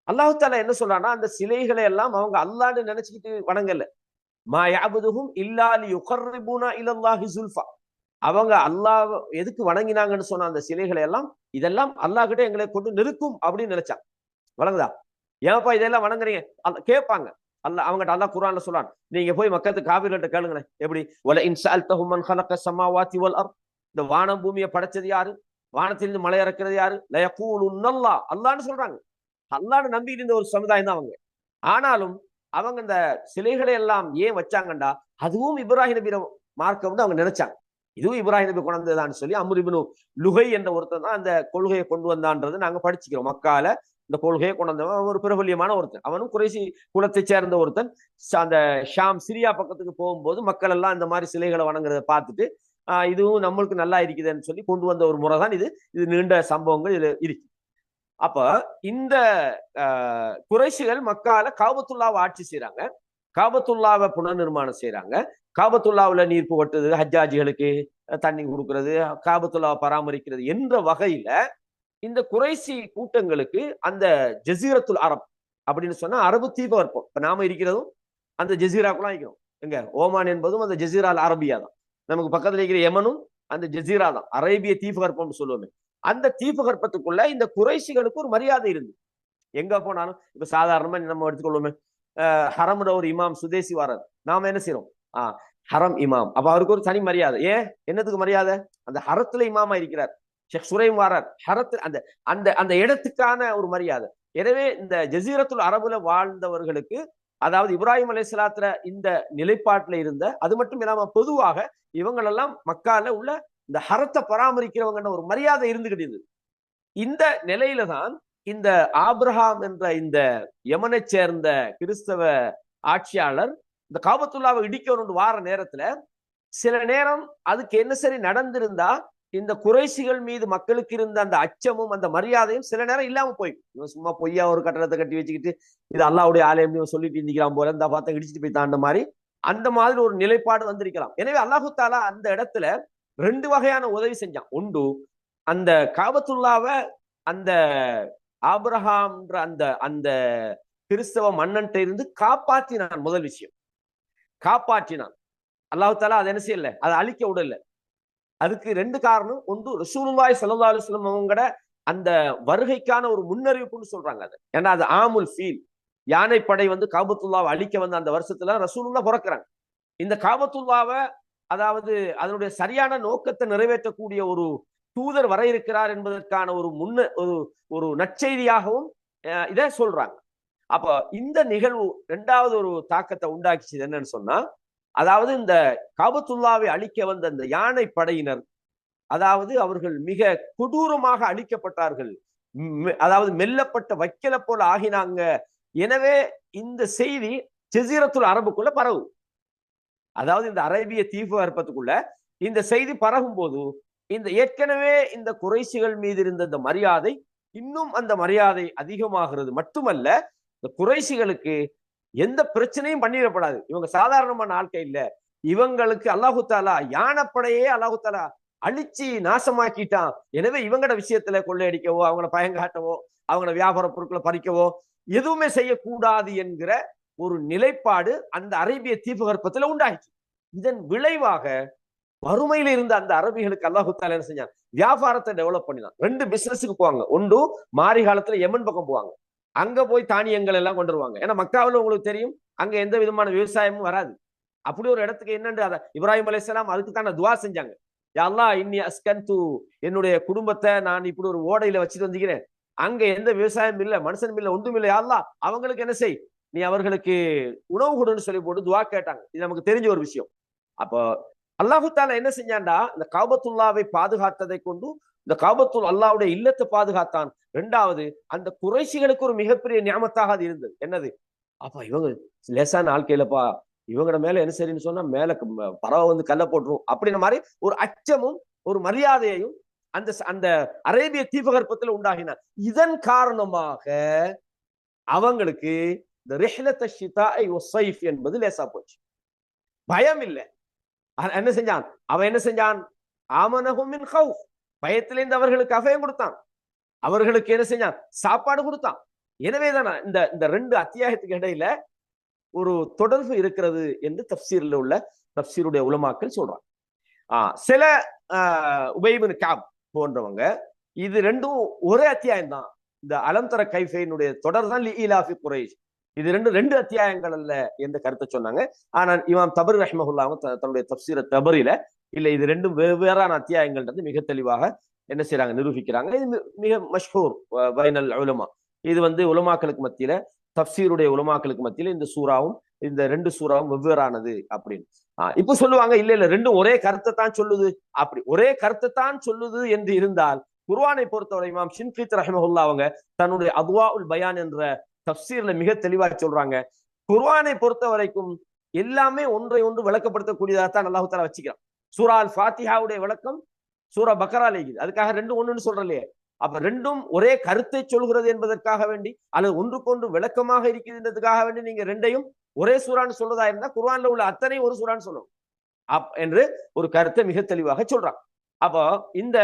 அல்லாஹ் தாலா என்ன சொல்றான்னா, அந்த சிலைகளை எல்லாம் அவங்க அல்லாஹ்னு நினைச்சுக்கிட்டு வணங்கல. மா யஅபுதுஹும் இல்லா லியுகர்ரிபூனா இலல்லாஹி ஸுல்ஃபா. அவங்க அல்லாஹ் எதுக்கு வணங்கினாங்கன்னு சொன்ன அந்த சிலைகளை எல்லாம், இதெல்லாம் அல்லாஹ் கிட்ட எங்களை கொண்டு நெருக்கும் அப்படின்னு நினைச்சாங்க. வணங்குதா, ஏன்ப்பா இதெல்லாம் வணங்குறீங்க கேட்பாங்க. அவங்ககிட்ட அல்லாஹ் குர்ஆன்ல சொல்றான், நீங்க போய் மக்கத்து காபிர்கள்ட்ட கேளுங்க, எப்படி வல இன் ஸஅல்தஹும் மன் ஹலக ஸமாவாதி வல் அர்த், இந்த வானம் பூமியை படைச்சது யாரு, வானத்திலிருந்து மழை இறக்குறது யாரு, லயகூலுன்னல்லாஹ், அல்லாஹ்னு சொல்றாங்க. அல்லாஹ்னு நம்பிட்டு இருந்த ஒரு சமுதாயம் தான் அவங்க. ஆனாலும் அவங்க இந்த சிலைகளை எல்லாம் ஏன் வச்சாங்கண்டா, அதுவும் இப்ராஹிம் நபி மார்க்கம் அவங்க நினைச்சாங்க. இதுவும் இப்ராஹிம் நபி கொண்டதுதான் சொல்லி அம்ர் இப்னு லுகை என்ற ஒருத்தன் தான் அந்த கொள்கையை கொண்டு வந்தான்றது நாங்க படிச்சுக்கிறோம். மக்கால இந்த கொள்கையை கொண்டு வந்தவன் ஒரு பிரபல்யமான ஒருத்தன். அவனும் குறைசி குலத்தை சேர்ந்த ஒருத்தன். அந்த ஷாம் சிரியா பக்கத்துக்கு போகும்போது மக்கள் எல்லாம் இந்த மாதிரி சிலைகளை வணங்குறத பார்த்துட்டு இதுவும் நம்மளுக்கு நல்லா இருக்குதுன்னு சொல்லி கொண்டு வந்த ஒரு முறை தான் இது. இது நீண்ட சம்பவங்கள் இதுல இருக்கு. அப்ப இந்த குறைஷிகள் மக்கால காபத்துல்லாவை ஆட்சி செய்யறாங்க, காபத்துல்லாவை புனர்நிர்மாணம் செய்யறாங்க, காபத்துல்லாவுல நீர் புகட்டுறது, ஹஜ்ஜாஜிகளுக்கு தண்ணி கொடுக்கறது, காபத்துல்லாவை பராமரிக்கிறது என்ற வகையில இந்த குறைசி கூட்டங்களுக்கு அந்த ஜசீரத்துல் அரப் அப்படின்னு சொன்னா அரபு தீபகற்பம், இப்ப நாம இருக்கிறதும் அந்த ஜசீராக்குலாம் இருக்கிறோம். எங்க ஓமான் என்பதும் அந்த ஜசீரா அல் அரபியா தான். நமக்கு பக்கத்துல இருக்கிற யமனும் அந்த ஜசீரா தான், அரேபிய தீபகற்பம் சொல்லுவோமே. அந்த தீபகற்பத்துக்குள்ள இந்த குறைசிகளுக்கு ஒரு மரியாதை இருந்து, எங்க போனாலும் இப்ப சாதாரணமா நம்ம எடுத்துக்கொள்வோமே, ஹரம்ல ஒரு இமாம் சுதேசி வாரர், நாம என்ன செய்யறோம், ஹரம் இமாம், அப்ப அவருக்கு ஒரு தனி மரியாதை. ஏன், என்னத்துக்கு மரியாதை, அந்த ஹரத்துல இமாமா இருக்கிறார். ஷேக் சுரைம் வாரர், ஹரத்து அந்த அந்த அந்த இடத்துக்கான ஒரு மரியாதை. எனவே இந்த ஜசீரத்துல் அரபுல வாழ்ந்தவர்களுக்கு, அதாவது இப்ராஹிம் அலைஹிஸ்ஸலாத்துல இந்த நிலைப்பாட்டுல இருந்த, அது மட்டும் இல்லாம பொதுவாக இவங்களெல்லாம் மக்கால உள்ள இந்த ஹரத்தை பராமரிக்கிறவங்க ஒரு மரியாதை இருந்துகிட்டு. இந்த நிலையில தான் இந்த ஆப்ரஹாம் என்ற இந்த யமனை சேர்ந்த கிறிஸ்தவ ஆட்சியாளர் இந்த காபத்துல்லாவை இடிக்கணும்னு வார நேரத்துல சில நேரம் அதுக்கு என்ன சரி நடந்திருந்தா இந்த குறைஷிகள் மீது மக்களுக்கு இருந்த அந்த அச்சமும் அந்த மரியாதையும் சில நேரம் இல்லாம போயிடும். இவன் சும்மா பொய்யா ஒரு கட்டடத்தை கட்டி வச்சுக்கிட்டு இது அல்லாஹ்வுடைய ஆலயம் சொல்லிட்டு இருந்திக்கிறான் போல, இந்த பார்த்தா இடிச்சுட்டு போய் தாண்ட மாதிரி அந்த மாதிரி ஒரு நிலைப்பாடு வந்திருக்கலாம். எனவே அல்லாஹு தாலா அந்த இடத்துல ரெண்டு வகையான உதவி செஞ்சான். ஒன்று, அந்த காபத்துல்லாவை அந்த ஆபிரஹாம்ன்ற அந்த அந்த கிறிஸ்தவ மன்னன்ட்ட இருந்து காப்பாற்றினான். முதல் விஷயம் காப்பாற்றினான். அல்லாஹு தாலா அதை என்ன செய்யல, அதை அழிக்க விடல. அதுக்கு ரெண்டு காரணம். ஒன்று, ரசூலுல்லாஹி ஸல்லல்லாஹு அலைஹி வஸல்லம் அவங்களோட அந்த வருகைக்கான ஒரு முன்னறிவிப்புன்னு சொல்றாங்க. அது ஏன்னா அது ஆமுல் ஃபீல், யானைப்படை வந்து காபத்துல்லாவை அழிக்க வந்த அந்த வருஷத்துல ரசூலுல்லாஹ் பிறக்கிறாங்க. இந்த காபத்துல்லாவை அதாவது அதனுடைய சரியான நோக்கத்தை நிறைவேற்றக்கூடிய ஒரு தூதர் வர இருக்கிறார் என்பதற்கான ஒரு ஒரு நற்செய்தியாகவும் இதை சொல்றாங்க. அப்ப இந்த நிகழ்வு இரண்டாவது ஒரு தாக்கத்தை உண்டாக்கிச்சது என்னன்னு சொன்னா, அதாவது இந்த காபத்துல்லாவை அழிக்க வந்த அந்த யானை படையினர், அதாவது அவர்கள் மிக கொடூரமாக அழிக்கப்பட்டார்கள். அதாவது மெல்லப்பட்ட வைக்கல போல ஆகினாங்க. எனவே இந்த செய்தி ஜஸீரத்துல் அரபுக்குள்ள பரவும். அதாவது இந்த அரேபிய தீபகற்பத்துக்குள்ள இந்த செய்தி பரவும் போது இந்த ஏற்கனவே இந்த குறைஷிகள் மீது இருந்த இந்த மரியாதை இன்னும் அந்த மரியாதை அதிகமாகிறது. மட்டுமல்ல, இந்த குறைஷிகளுக்கு எந்த பிரச்சனையும் பண்ணிடப்படாது. இவங்க சாதாரணமான ஆட்கள் இல்ல. இவங்களுக்கு அல்லாஹு தாலா யானைப்படையே அல்லாஹு தாலா அழிச்சு நாசமாக்கிட்டான். எனவே இவங்களோட விஷயத்துல கொள்ளையடிக்கவோ, அவங்கள பயங்காட்டவோ, அவங்களோட வியாபார பொருட்களை பறிக்கவோ எதுவுமே செய்யக்கூடாது என்கிற ஒரு நிலைப்பாடு அந்த அரேபிய தீபகற்பத்துல உண்டாயிடுச்சு. இதன் விளைவாக வறுமையில இருந்த அந்த அரபிகளுக்கு அல்லாஹு தாலா என்ன செஞ்சான், வியாபாரத்தை டெவலப் பண்ணினான். ரெண்டு பிசினஸுக்கு போவாங்க. ஒன்று, மாரி காலத்துல யமன் பக்கம் போவாங்க. அங்க போய் தானியங்கள் எல்லாம் கொண்டு வருவாங்க. ஏன்னா மக்காவில் உங்களுக்கு தெரியும், அங்க எந்த விதமான விவசாயமும் வராது. அப்படி ஒரு இடத்துக்கு என்னன்னு இப்ராஹிம் அலைஹிஸ்ஸலாம் அதுக்கு தானே துவா செஞ்சாங்க. யா அல்லாஹ் இன்னி அஸ்கன்து, என்னுடைய குடும்பத்தை நான் இப்படி ஒரு ஓடையில வச்சுட்டு வந்துக்கிறேன். அங்க எந்த விவசாயம் இல்ல, மனுஷனும் இல்ல, ஒன்றும் இல்லை. யா அல்லாஹ் அவங்களுக்கு என்ன செய், நீ அவர்களுக்கு உணவு கொடுன்னு சொல்லி போட்டு துவா கேட்டாங்க. இது நமக்கு தெரிஞ்ச ஒரு விஷயம். அப்போ அல்லாஹு தாலா என்ன செஞ்சான்டா, இந்த காபத்துல்லாவை பாதுகாத்ததை கொண்டு இந்த காபத்துல் அல்லாஹ்வுடைய இல்லத்தை பாதுகாத்தான். இரண்டாவது, அந்த குறைஷிகளுக்கு ஒரு மிகப்பெரிய நியமத்தாக அது இருந்தது. என்னது, அப்ப இவங்க லேசான ஆட்கையிலப்பா, இவங்களோட மேல என்ன சரின்னு சொன்னா மேல பறவை வந்து கல்ல போட்டுரும் அப்படின்ற மாதிரி ஒரு அச்சமும் ஒரு மரியாதையையும் அந்த அந்த அரேபிய தீபகற்பத்தில் உண்டாகினார். இதன் காரணமாக அவங்களுக்கு இந்த ரிஹ்லத் ஷிதாஇ வஸ்ஸைஃப் என்பது லேசா போச்சு. பயம் இல்லை. என்ன செஞ்சான் அவன், என்ன செஞ்சான், ஆமனஹும் மின் கௌஃப், பயத்திலிருந்து அவர்களுக்கு அபயம் கொடுத்தான். அவர்களுக்கு என்ன செஞ்சான், சாப்பாடு கொடுத்தான். எனவேதான் இந்த இந்த ரெண்டு அத்தியாயத்துக்கு இடையில ஒரு தொடர்பு இருக்கிறது என்று தப்சீர்ல உள்ள தப்சீருடைய உலமாக்கள் சொல்றாங்க. சில உபை இப்னு கஅப் போன்றவங்க இது ரெண்டும் ஒரே அத்தியாயம் தான், இந்த அலம் தர கைஃபைனுடைய தொடர் தான் லீலாஃபி குரைஷ், இது ரெண்டு அத்தியாயங்கள் அல்ல என்ற கருத்தை சொன்னாங்க. ஆனால் இமாம் தபரி ரஹ்மஹுல்லாஹ் தன்னுடைய தப்சீர தபரில இல்ல, இது ரெண்டும் வெவ்வேறான அத்தியாயங்கள் மிக தெளிவாக என்ன செய்யறாங்க, நிரூபிக்கிறாங்க. இது மிக மஷ்ஹூர் பைனல் உலமா. இது வந்து உலமாக்களுக்கு மத்தியில, தப்சீருடைய உலமாக்களுக்கு மத்தியில இந்த சூறாவும் இந்த ரெண்டு சூறாவும் வெவ்வேறானது அப்படின்னு. இப்ப சொல்லுவாங்க, இல்ல இல்ல ரெண்டும் ஒரே கருத்தை தான் சொல்லுது. அப்படி ஒரே கருத்தை தான் சொல்லுது என்று இருந்தால், குர்ஆனை பொறுத்தவரை இமாம் ஷின்கீத் ரஹ்மஹுல்லாஹ் அவங்க தன்னுடைய அத்வாஉல் பயான் என்ற தப்சீர்ல மிக தெளிவாக சொல்றாங்க, குர்ஆனை பொறுத்த வரைக்கும் எல்லாமே ஒன்றை ஒன்று விளக்கப்படுத்தக்கூடியதாக தான் அல்லாஹ் தஆலா வச்சுக்கிறான். சூரா அல் ஃபாத்திஹாவுடைய விளக்கம் சூரா பக்கரால இருக்குது. அதுக்காக ரெண்டும் ஒண்ணுன்னு சொல்றலையே. அப்ப ரெண்டும் ஒரே கருத்தை சொல்கிறது என்பதற்காக வேண்டி, அல்லது ஒன்றுக்கொன்று விளக்கமாக இருக்கிறதுக்காக வேண்டி நீங்க ரெண்டையும் ஒரே சூறான்னு சொல்றதா இருந்தா குர்ஆன்ல உள்ள அத்தனை ஒரு சூறான்னு சொல்லணும் என்று ஒரு கருத்தை மிக தெளிவாக சொல்றாங்க. அப்போ இந்த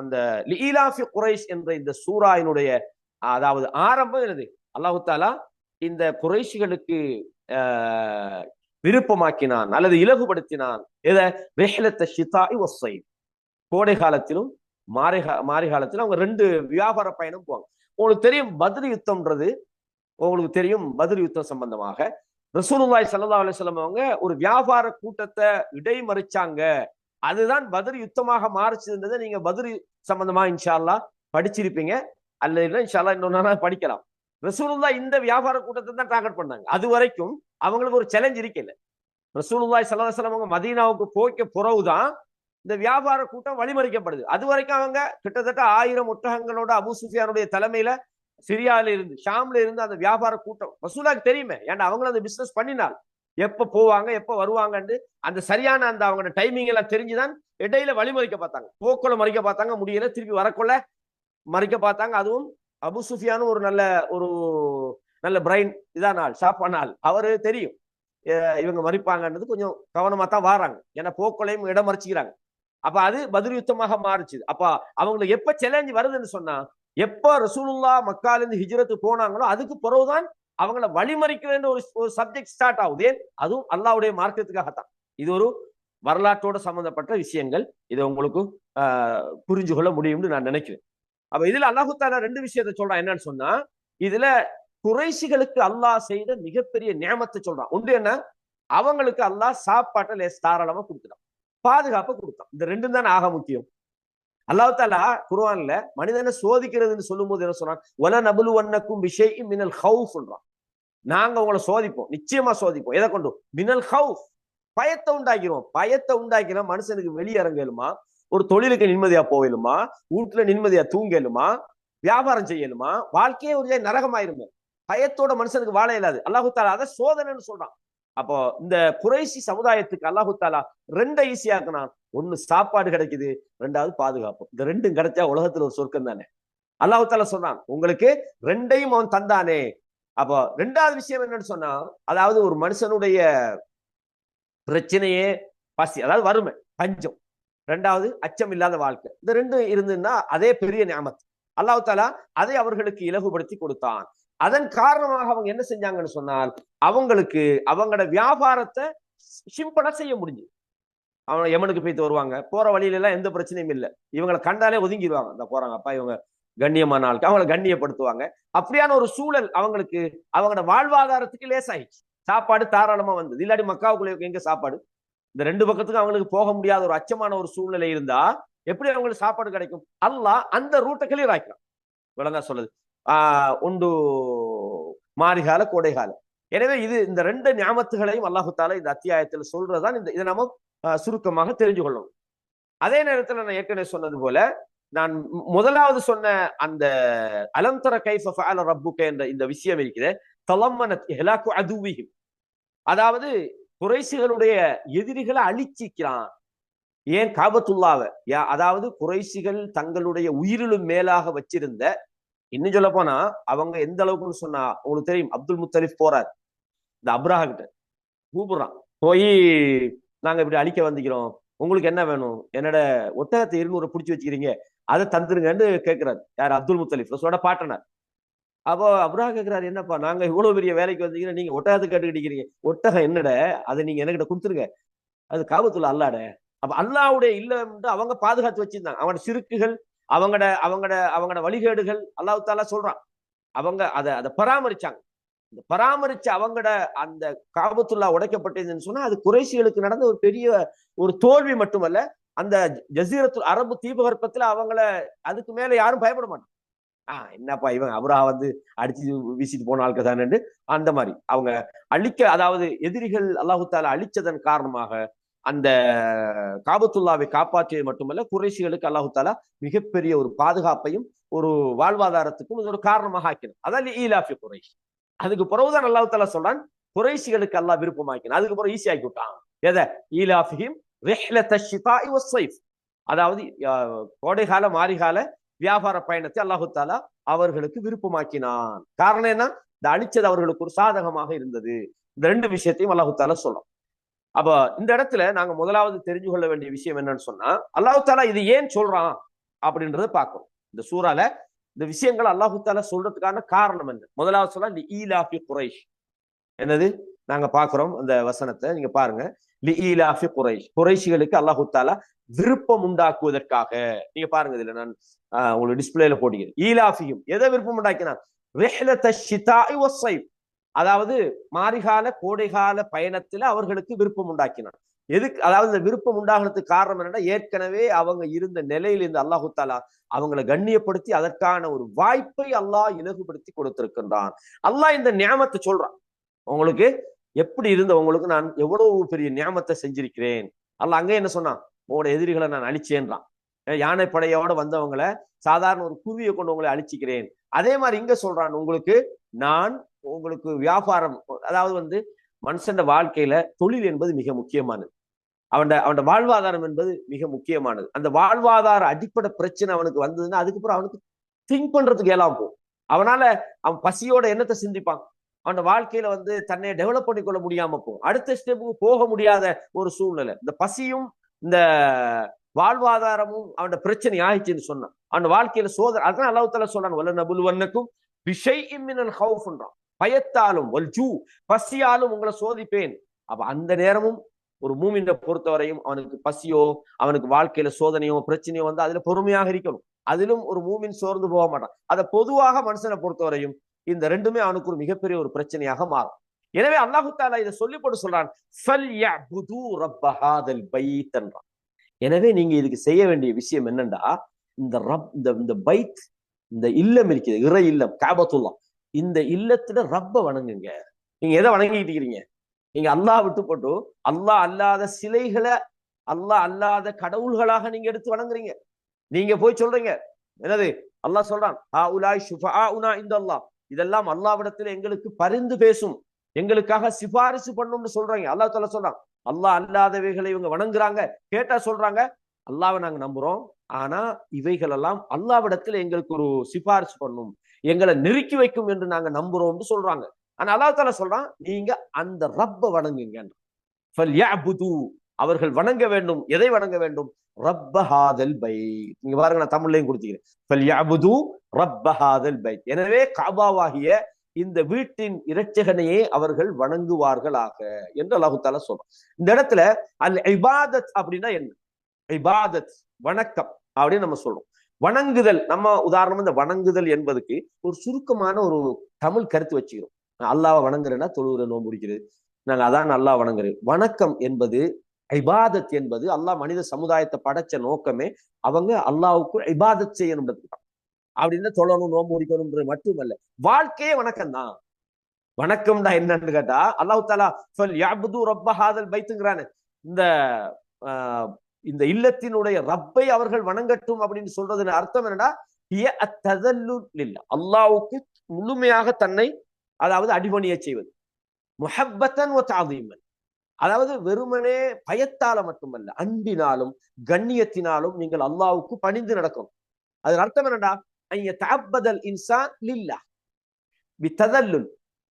அந்த லீலாஃபி குரைஷ் என்ற இந்த சூறாயினுடைய அதாவது ஆரம்பம் என்னது, அல்லாஹு தாலா இந்த குறைஷிகளுக்கு விருப்பமாக்கினான் அல்லது இலகுபடுத்தினான். எதை, ரிஹ்லத் ஷிதாஇ வஸ்ஸைஃப், கோடை காலத்திலும் மாரி காலத்திலும் அவங்க ரெண்டு வியாபார பயணம் போவாங்க. உங்களுக்கு தெரியும் பத்ர் யுத்தம்ன்றது, உங்களுக்கு தெரியும் பத்ர் யுத்தம் சம்பந்தமாக ரசூலுல்லாஹி ஸல்லல்லாஹு அலைஹி வஸல்லம் அவங்க ஒரு வியாபார கூட்டத்தை இடைமறிச்சாங்க. அதுதான் பத்ர் யுத்தமாக மாறிச்சதுன்றதை நீங்க பத்ர் சம்பந்தமா இன்ஷா அல்லாஹ் படிச்சிருப்பீங்க, அல்ல இன்ஷா அல்லாஹ் இன்னொரு நாள் படிக்கலாம். ரசூலுல்லாஹ் இந்த வியாபார கூட்டத்தை தான் டார்கெட் பண்ணாங்க. அது வரைக்கும் அவங்களுக்கு ஒரு சேலஞ்ச் இருக்கல. ரசூலுல்லாஹி ஸல்லல்லாஹு அலைஹி வஸல்லம் அவங்க மதீனாவுக்கு போய்க்க பிறகுதான் இந்த வியாபார கூட்டம் வழிமறிக்கப்படுது. அது வரைக்கும் அவங்க கிட்டத்தட்ட 1000 ஒட்டகங்களோட அபூ சுஃபியானுடைய தலைமையில சிரியால இருந்து ஷாம்ல இருந்து அந்த வியாபார கூட்டம் ரசூலுல்லாஹ்க்கு தெரியுமே, ஏன்னா அவங்களும் அந்த பிசினஸ் பண்ணினால் எப்ப போவாங்க எப்ப வருவாங்கன்னு அந்த சரியான அந்த அவங்க டைமிங் எல்லாம் தெரிஞ்சுதான் இடையில வழிமறிக்க பார்த்தாங்க. போக்குள்ள மறிக்க பார்த்தாங்க, முடியல. திருப்பி வரக்குள்ள மறிக்க பார்த்தாங்க. அதுவும் அபு சுஃபியானும் ஒரு நல்ல பிரைன் இதான் நாள் ஷாப்பான ஆள். அவரு தெரியும் இவங்க மறிப்பாங்கன்றது கொஞ்சம் கவனமா தான் வாராங்க. ஏன்னா போக்களையும் இடம் மறிச்சுக்கிறாங்க. அப்ப அது பதில் யுத்தமாக மாறிச்சு. அப்ப அவங்களுக்கு எப்ப சேலஞ்ச் வருதுன்னு சொன்னா, எப்ப ரசூலுல்லா மக்கால இருந்து ஹிஜ்ரத்து போனாங்களோ அதுக்கு பிறகுதான் அவங்கள வழிமறிக்க வேண்டிய ஒரு சப்ஜெக்ட் ஸ்டார்ட் ஆகுது. அதுவும் அல்லாஹ்வுடைய மார்க்கத்துக்காகத்தான். இது ஒரு வரலாற்றோட சம்பந்தப்பட்ட விஷயங்கள். இதை உங்களுக்கு புரிஞ்சு கொள்ள முடியும்னு நான் நினைக்கிறேன். அப்ப இதுல அல்லாஹு தாலா 2 விஷயத்தை சொல்றான். என்னன்னு சொன்னா, இதுல குறைஷிகளுக்கு அல்லாஹ் செய்த மிகப்பெரிய நியமத்தை சொல்றான். ஒன்று என்ன, அவங்களுக்கு அல்லாஹ் சாப்பாட்டை தாராளமா கொடுத்துட்டான், பாதுகாப்பை கொடுத்தான். இந்த 2 தான் ஆக முக்கியம். அல்லாஹ் தாலா குர்ஆன்ல மனிதனை சோதிக்கிறதுன்னு சொல்லும் போது என்ன சொன்னான், வல நபுலுவன்னக்கும் பிஷைஇன் மினல் ஹவுஃப் சொல்றான். நாங்க உங்களை சோதிப்போம், நிச்சயமா சோதிப்போம். எதை கொண்டு? மினல் ஹவுஃப், பயத்தை உண்டாக்கிறோம். பயத்தை உண்டாக்கினா மனுஷனுக்கு வெளியிறங்கலுமா, ஒரு தொழிலுக்கு நிம்மதியா போகலுமா, வீட்டுல நிம்மதியா தூங்கலுமா, வியாபாரம் செய்யலுமா, வாழ்க்கையே ஒரு நரகமாயிருமே. பயத்தோட மனுஷனுக்கு வாழ இயலாது. அல்லாஹு தாலா அதை சோதனைன்னு சொல்றான். அப்போ இந்த குறைஷி சமுதாயத்துக்கு அல்லாஹு தாலா 2 ஈஸியா இருக்கணும். ஒண்ணு சாப்பாடு கிடைக்குது, 2வது பாதுகாப்பு. இந்த 2ம் கிடைச்சா உலகத்துல ஒரு சொர்க்கம் தானே. அல்லாஹு தாலா சொல்றான், உங்களுக்கு 2யும் அவன் தந்தானே. அப்போ 2வது விஷயம் என்னன்னு சொன்னா, அதாவது ஒரு மனுஷனுடைய பிரச்சனையே பசி, அதாவது வறுமை, பஞ்சம். 2வது அச்சம் இல்லாத வாழ்க்கை. இந்த 2 இருந்துன்னா அதே பெரிய நியமத். அல்லாஹ் தாலா அதை அவர்களுக்கு இலகுபடுத்தி கொடுத்தான். அதன் காரணமாக அவங்க என்ன செஞ்சாங்கன்னு சொன்னால், அவங்களுக்கு அவங்களோட வியாபாரத்தை சிம்பிளா செய்ய முடிஞ்சு. அவங்க யமனுக்கு போயிட்டு வருவாங்க, போற வழியில எல்லாம் எந்த பிரச்சனையும் இல்லை. இவங்களை கண்டாலே ஒதுங்கிடுவாங்க. இந்த போறாங்க அப்பா, இவங்க கண்ணியமான ஆளுக்கு அவங்களை கண்ணியப்படுத்துவாங்க. அப்படியான ஒரு சூழல் அவங்களுக்கு அவங்களோட வாழ்வாதாரத்துக்கு லேசாயிடுச்சு. சாப்பாடு தாராளமா வந்தது. இல்லாட்டி மக்காவுக்குள்ள எங்க சாப்பாடு? இந்த 2 பக்கத்துக்கும் அவங்களுக்கு போக முடியாத ஒரு அச்சமான ஒரு சூழ்நிலை இருந்தா எப்படி அவங்களுக்கு சாப்பாடு கிடைக்கும்? அல்லாஹ் அந்த ரூட்டை கிளியர் ஆக்கலாம். விளங்கா சொல்லுது, உண்டு மாரிகால கோடைகால. எனவே இது இந்த 2 நியாமத்துகளையும் அல்லாஹு தாலா இந்த அத்தியாயத்தில் சொல்றதுதான். இதை நம்ம சுருக்கமாக தெரிஞ்சு கொள்ளணும். அதே நேரத்தில் நான் ஏற்கனவே சொன்னது போல, நான் முதலாவது சொன்ன அந்த அலம் தர கைஃப ஃபஅல ரப்புக என்ற இந்த விஷயம் இருக்கிறது, தலம்மனத் இஹ்லாகு அதுவிஹிம், அதாவது குறைஷிகளுடைய எதிரிகளை அழிச்சிக்கிறான். ஏன்? காபத்துல்லாவை, அதாவது குறைஷிகள் தங்களுடைய உயிரிலும் மேலாக வச்சிருந்த, இன்னும் சொல்ல போனா அவங்க எந்த அளவுக்குன்னு சொன்னா உங்களுக்கு தெரியும். அப்துல் முத்தலிப் போறார், இந்த அப்ரஹா கிட்ட கூப்பிடுறான், போய் நாங்க இப்படி அழிக்க வந்துக்கிறோம், உங்களுக்கு என்ன வேணும்? என்னோட ஒட்டகத்தை 200 பிடிச்சி வச்சுக்கிறீங்க, அதை தந்துருங்கன்னு கேட்கிறாரு. யார்? அப்துல் முத்தலிப், ரசூலோட பாட்டனார். அப்போ அப்ரஹா கேட்கிறாரு, என்னப்பா நாங்க இவ்வளவு பெரிய வேலைக்கு வந்தீங்கன்னா நீங்க ஒட்டகத்தை கேட்டுக்கிட்டீங்க, ஒட்டகம் என்னட, அதை நீங்க என்கிட்ட கொடுத்துருங்க, அது காபத்துள்ள அல்லாட. அப்ப அல்லாவுடைய இல்லம் அவங்க பாதுகாத்து வச்சிருந்தாங்க. அவங்களோட சிறுக்குகள், அவங்களோட வழிகேடுகள் அல்லாஹ் தாலா சொல்றான், அவங்க அதை பராமரிச்சாங்க. இந்த பராமரிச்ச அவங்களோட அந்த காபத்துல்லா உடைக்கப்பட்டதுன்னு சொன்னா அது குறைஷிகளுக்கு நடந்த ஒரு பெரிய ஒரு தோல்வி மட்டுமல்ல, அந்த ஜசீரத்துல் அரபு தீபகற்பத்துல அவங்கள அதுக்கு மேல யாரும் பயப்பட மாட்டாங்க. என்னப்பா இவன் அப்ரஹா வந்து அடிச்சு வீசிட்டு போன ஆட்கள் தானே, அந்த மாதிரி அவங்க அழிக்க, அதாவது எதிரிகள் அல்லாஹு தாலா அழிச்சதன் காரணமாக அந்த காபத்துல்லாவை காப்பாற்றியது மட்டுமல்ல, குறைஷிகளுக்கு அல்லாஹு தாலா மிகப்பெரிய ஒரு பாதுகாப்பையும் ஒரு வாழ்வாதாரத்துக்கும் இது ஒரு காரணமாக ஆக்கினான். அதான் ஈலாஃபி குறைஷ். அதுக்கு பிறகுதான் அல்லாஹு தாலா சொல்றான், குறைஷிகளுக்கு அல்லாஹ் விருப்பமாக்கினான். அதுக்கு பிறகு ஈஸி ஆக்கி விட்டான். எதை? ஈலாஃபிஹிம் ரிஹ்லத ஷிதாஇ வஸ்ஸைஃப், அதாவது கோடைகால மாரிகால வியாபார பயணத்தை அல்லாஹு தாலா அவர்களுக்கு விருப்பமாக்கினான். காரணம் என்ன? இந்த அழிச்சது அவர்களுக்கு ஒரு சாதகமாக இருந்தது. இந்த 2 விஷயத்தையும் அல்லாஹு தாலா சொல்றோம். அப்ப இந்த இடத்துல நாங்க முதலாவது தெரிஞ்சு கொள்ள வேண்டிய விஷயம் என்னன்னு சொன்னா, அல்லாஹு தாலா இது ஏன் சொல்றான் அப்படின்றத பார்க்கணும். இந்த சூறால இந்த விஷயங்கள் அல்லாஹு தாலா சொல்றதுக்கான காரணம் என்ன? முதலாவது சொன்னா லிஈலாஃபி குறைஷ். என்னது? நாங்க பாக்குறோம் அந்த வசனத்தை, நீங்க பாருங்க. லிஈலாஃபி குறைஷ், குறைஷிகளுக்கு அல்லாஹு தாலா விருப்பம் உண்டாக்குவதற்காக. நீங்க பாருங்க, இதுல நான் உங்களுக்கு டிஸ்பிளேல போட்டிக்கிறேன். ஈலாஃபியும் எதை விருப்பம் உண்டாக்கினான்? ரிஹ்லத ஷிதாஇ வஸ்ஸைஃப், அதாவது மாரிகால கோடைகால பயணத்துல அவர்களுக்கு விருப்பம் உண்டாக்கினான். எதுக்கு? அதாவது இந்த விருப்பம் உண்டாகிறதுக்கு காரணம் என்னன்னா, ஏற்கனவே அவங்க இருந்த நிலையில இருந்து அல்லாஹு தாலா அவங்களை கண்ணியப்படுத்தி அதற்கான ஒரு வாய்ப்பை அல்லாஹ் இலகுபடுத்தி கொடுத்திருக்கின்றான். அல்லாஹ் இந்த நியாமத்தை சொல்றான், உங்களுக்கு எப்படி இருந்த உங்களுக்கு நான் எவ்வளவு பெரிய நியாமத்தை செஞ்சிருக்கிறேன். அல்லாஹ் அங்கே என்ன சொன்னான்? உங்களோட எதிரிகளை நான் அழிச்சேன்றான். யானை படையோட வந்தவங்களை சாதாரண ஒரு குருவியை கொண்டு உங்களை அழிச்சிக்கிறேன். அதே மாதிரி இங்க சொல்றான், உங்களுக்கு நான் உங்களுக்கு வியாபாரம், அதாவது மனுஷன் வாழ்க்கையில தொழில் என்பது மிக முக்கியமானது. அவன் வாழ்வாதாரம் என்பது மிக முக்கியமானது. அந்த வாழ்வாதார அடிப்படை பிரச்சனை அவனுக்கு வந்ததுன்னா அதுக்கப்புறம் அவனுக்கு திங்க் பண்றதுக்கு எல்லாம் போகும். அவன் பசியோட என்னத்தை சிந்திப்பான்? அவன் வாழ்க்கையில தன்னை டெவலப் பண்ணிக்கொள்ள முடியாம போகும். அடுத்த ஸ்டெப்புக்கு போக முடியாத ஒரு சூழ்நிலை. இந்த பசியும் இந்த வாழ்வாதாரமும் அவன் பிரச்சனை ஆயிடுச்சுன்னு சொன்னான். அவன் வாழ்க்கையில சோதனை. அதான் அல்லாஹ் தஆலா சொல்றான், வல நபுலுவன்னக்கும் பிஷைஇம் மினல் ஹௌஃப்ன்றான். பயத்தாலும் பசியாலும் உங்களை சோதிப்பேன். அப்ப அந்த நேரமும் ஒரு மூமினை பொறுத்தவரையும் அவனுக்கு பசியோ அவனுக்கு வாழ்க்கையில சோதனையோ பிரச்சனையோ அதுல பொறுமையாக இருக்கணும். அதிலும் ஒரு மூமின் சோர்ந்து போக மாட்டான். அதை பொதுவாக மனுஷனை பொறுத்தவரையும் இந்த ரெண்டுமே அவனுக்கு ஒரு மிகப்பெரிய ஒரு பிரச்சனையாக மாறும். எனவே அல்லாஹு தஆலா இதை சொல்லி போட்டு சொல்றான், ஃபல்யஅ்புது ரப்ப ஹாதல் பைத் என்றான். எனவே நீங்க இதுக்கு செய்ய வேண்டிய விஷயம் என்னண்டா, இந்த பைத், இந்த இல்லம் இருக்குது, இறை இல்லம் காபத்துல்லா, இந்த இல்லத்துல ரப்ப வணங்குங்க. நீங்க எதை வணங்கிட்டு இருக்கிறீங்க? நீங்க அல்லாஹ் விட்டு போட்டு அல்லாஹ் அல்லாத சிலைகளை, அல்லாஹ் அல்லாத கடவுள்களாக நீங்க எடுத்து வணங்குறீங்க. நீங்க போய் சொல்றீங்க என்னது, அல்லாஹ் சொல்றான், இதெல்லாம் அல்லாஹ்விடத்துல எங்களுக்கு பரிந்து பேசும், எங்களுக்காக சிபாரிசு பண்ணும்னு சொல்றாங்க. அல்லாஹ் தஆலா சொல்றான், அல்லாஹ் அல்லாதவைகளை இவங்க வணங்குறாங்க. கேட்டா சொல்றாங்க, அல்லாஹ்வை நாங்க நம்புறோம், ஆனா இவைகள் எல்லாம் அல்லாஹ்விடத்துல எங்களுக்கு ஒரு சிபாரிசு பண்ணும், எங்களை நெருக்கி வைக்கும் என்று நாங்க நம்புறோம்னு சொல்றாங்க. ஆனா அல்லாஹ் தஆலா சொல்றான், நீங்க அந்த ரப்ப வணங்குங்க. அவர்கள் வணங்க வேண்டும். எதை வணங்க வேண்டும்? ரப்ப ஹாதல் பைத். நீங்க பாருங்க, நான் தமிழ்லையும் கொடுத்துக்கிறேன். ரப்ப ஹாதல் பைத். எனவே காபாவாகிய இந்த வீட்டின் இரட்சகனையே அவர்கள் வணங்குவார்களாக என்று அல்லாஹ் தஆலா சொல்றான். இந்த இடத்துல அல் இபாதத் அப்படின்னா என்ன? இபாதத் வணக்கம் அப்படின்னு நம்ம சொல்றோம். வணங்குதல், நம்ம உதாரணம் இந்த வணங்குதல் என்பதுக்கு ஒரு சுருக்கமான ஒரு தமிழ் கருத்து வச்சுக்கிறோம். அல்லாஹ்வை வணங்குறேன்னா தொழுகிற, நோன்பு பிடிக்கிறது, நாங்க அதான் அல்லாஹ் வணங்குறது. வணக்கம் என்பது, இபாதத் என்பது, அல்லாஹ் மனித சமுதாயத்தை படைச்ச நோக்கமே அவங்க அல்லாஹ்வுக்கு இபாதத் செய்யணும் அப்படின்னு, தொழணும் நோன்பு பிடிக்கணும்ன்றது மட்டுமல்ல, வாழ்க்கையே வணக்கம் தான். வணக்கம்டா என்னன்னு கேட்டா, அல்லாஹ் தஆலா ஃபல்யஅ்புது ரப்ப ஹாதல் பைத்ங்கறானே, இந்த இல்லத்தினுடைய ரப்பை அவர்கள் வணங்கட்டும் அப்படின்னு சொல்றதுன்னு அர்த்தம் என்னன்னா, அல்லாஹ்வுக்கு முழுமையாக தன்னை, அதாவது அடிபணிய செய்வது, முஹப்பத்தன் வ தஅதீமன், அதாவது வெறுமனே பயத்தால மட்டுமல்ல, அன்பினாலும் கண்ணியத்தினாலும் நீங்கள் அல்லாஹ்வுக்கு பணிந்து நடக்கணும். அதன் அர்த்தம் என்னடா, ஐயதஅப்பதல் இன்சான் லில்லாஹ் பிததல்லுல்,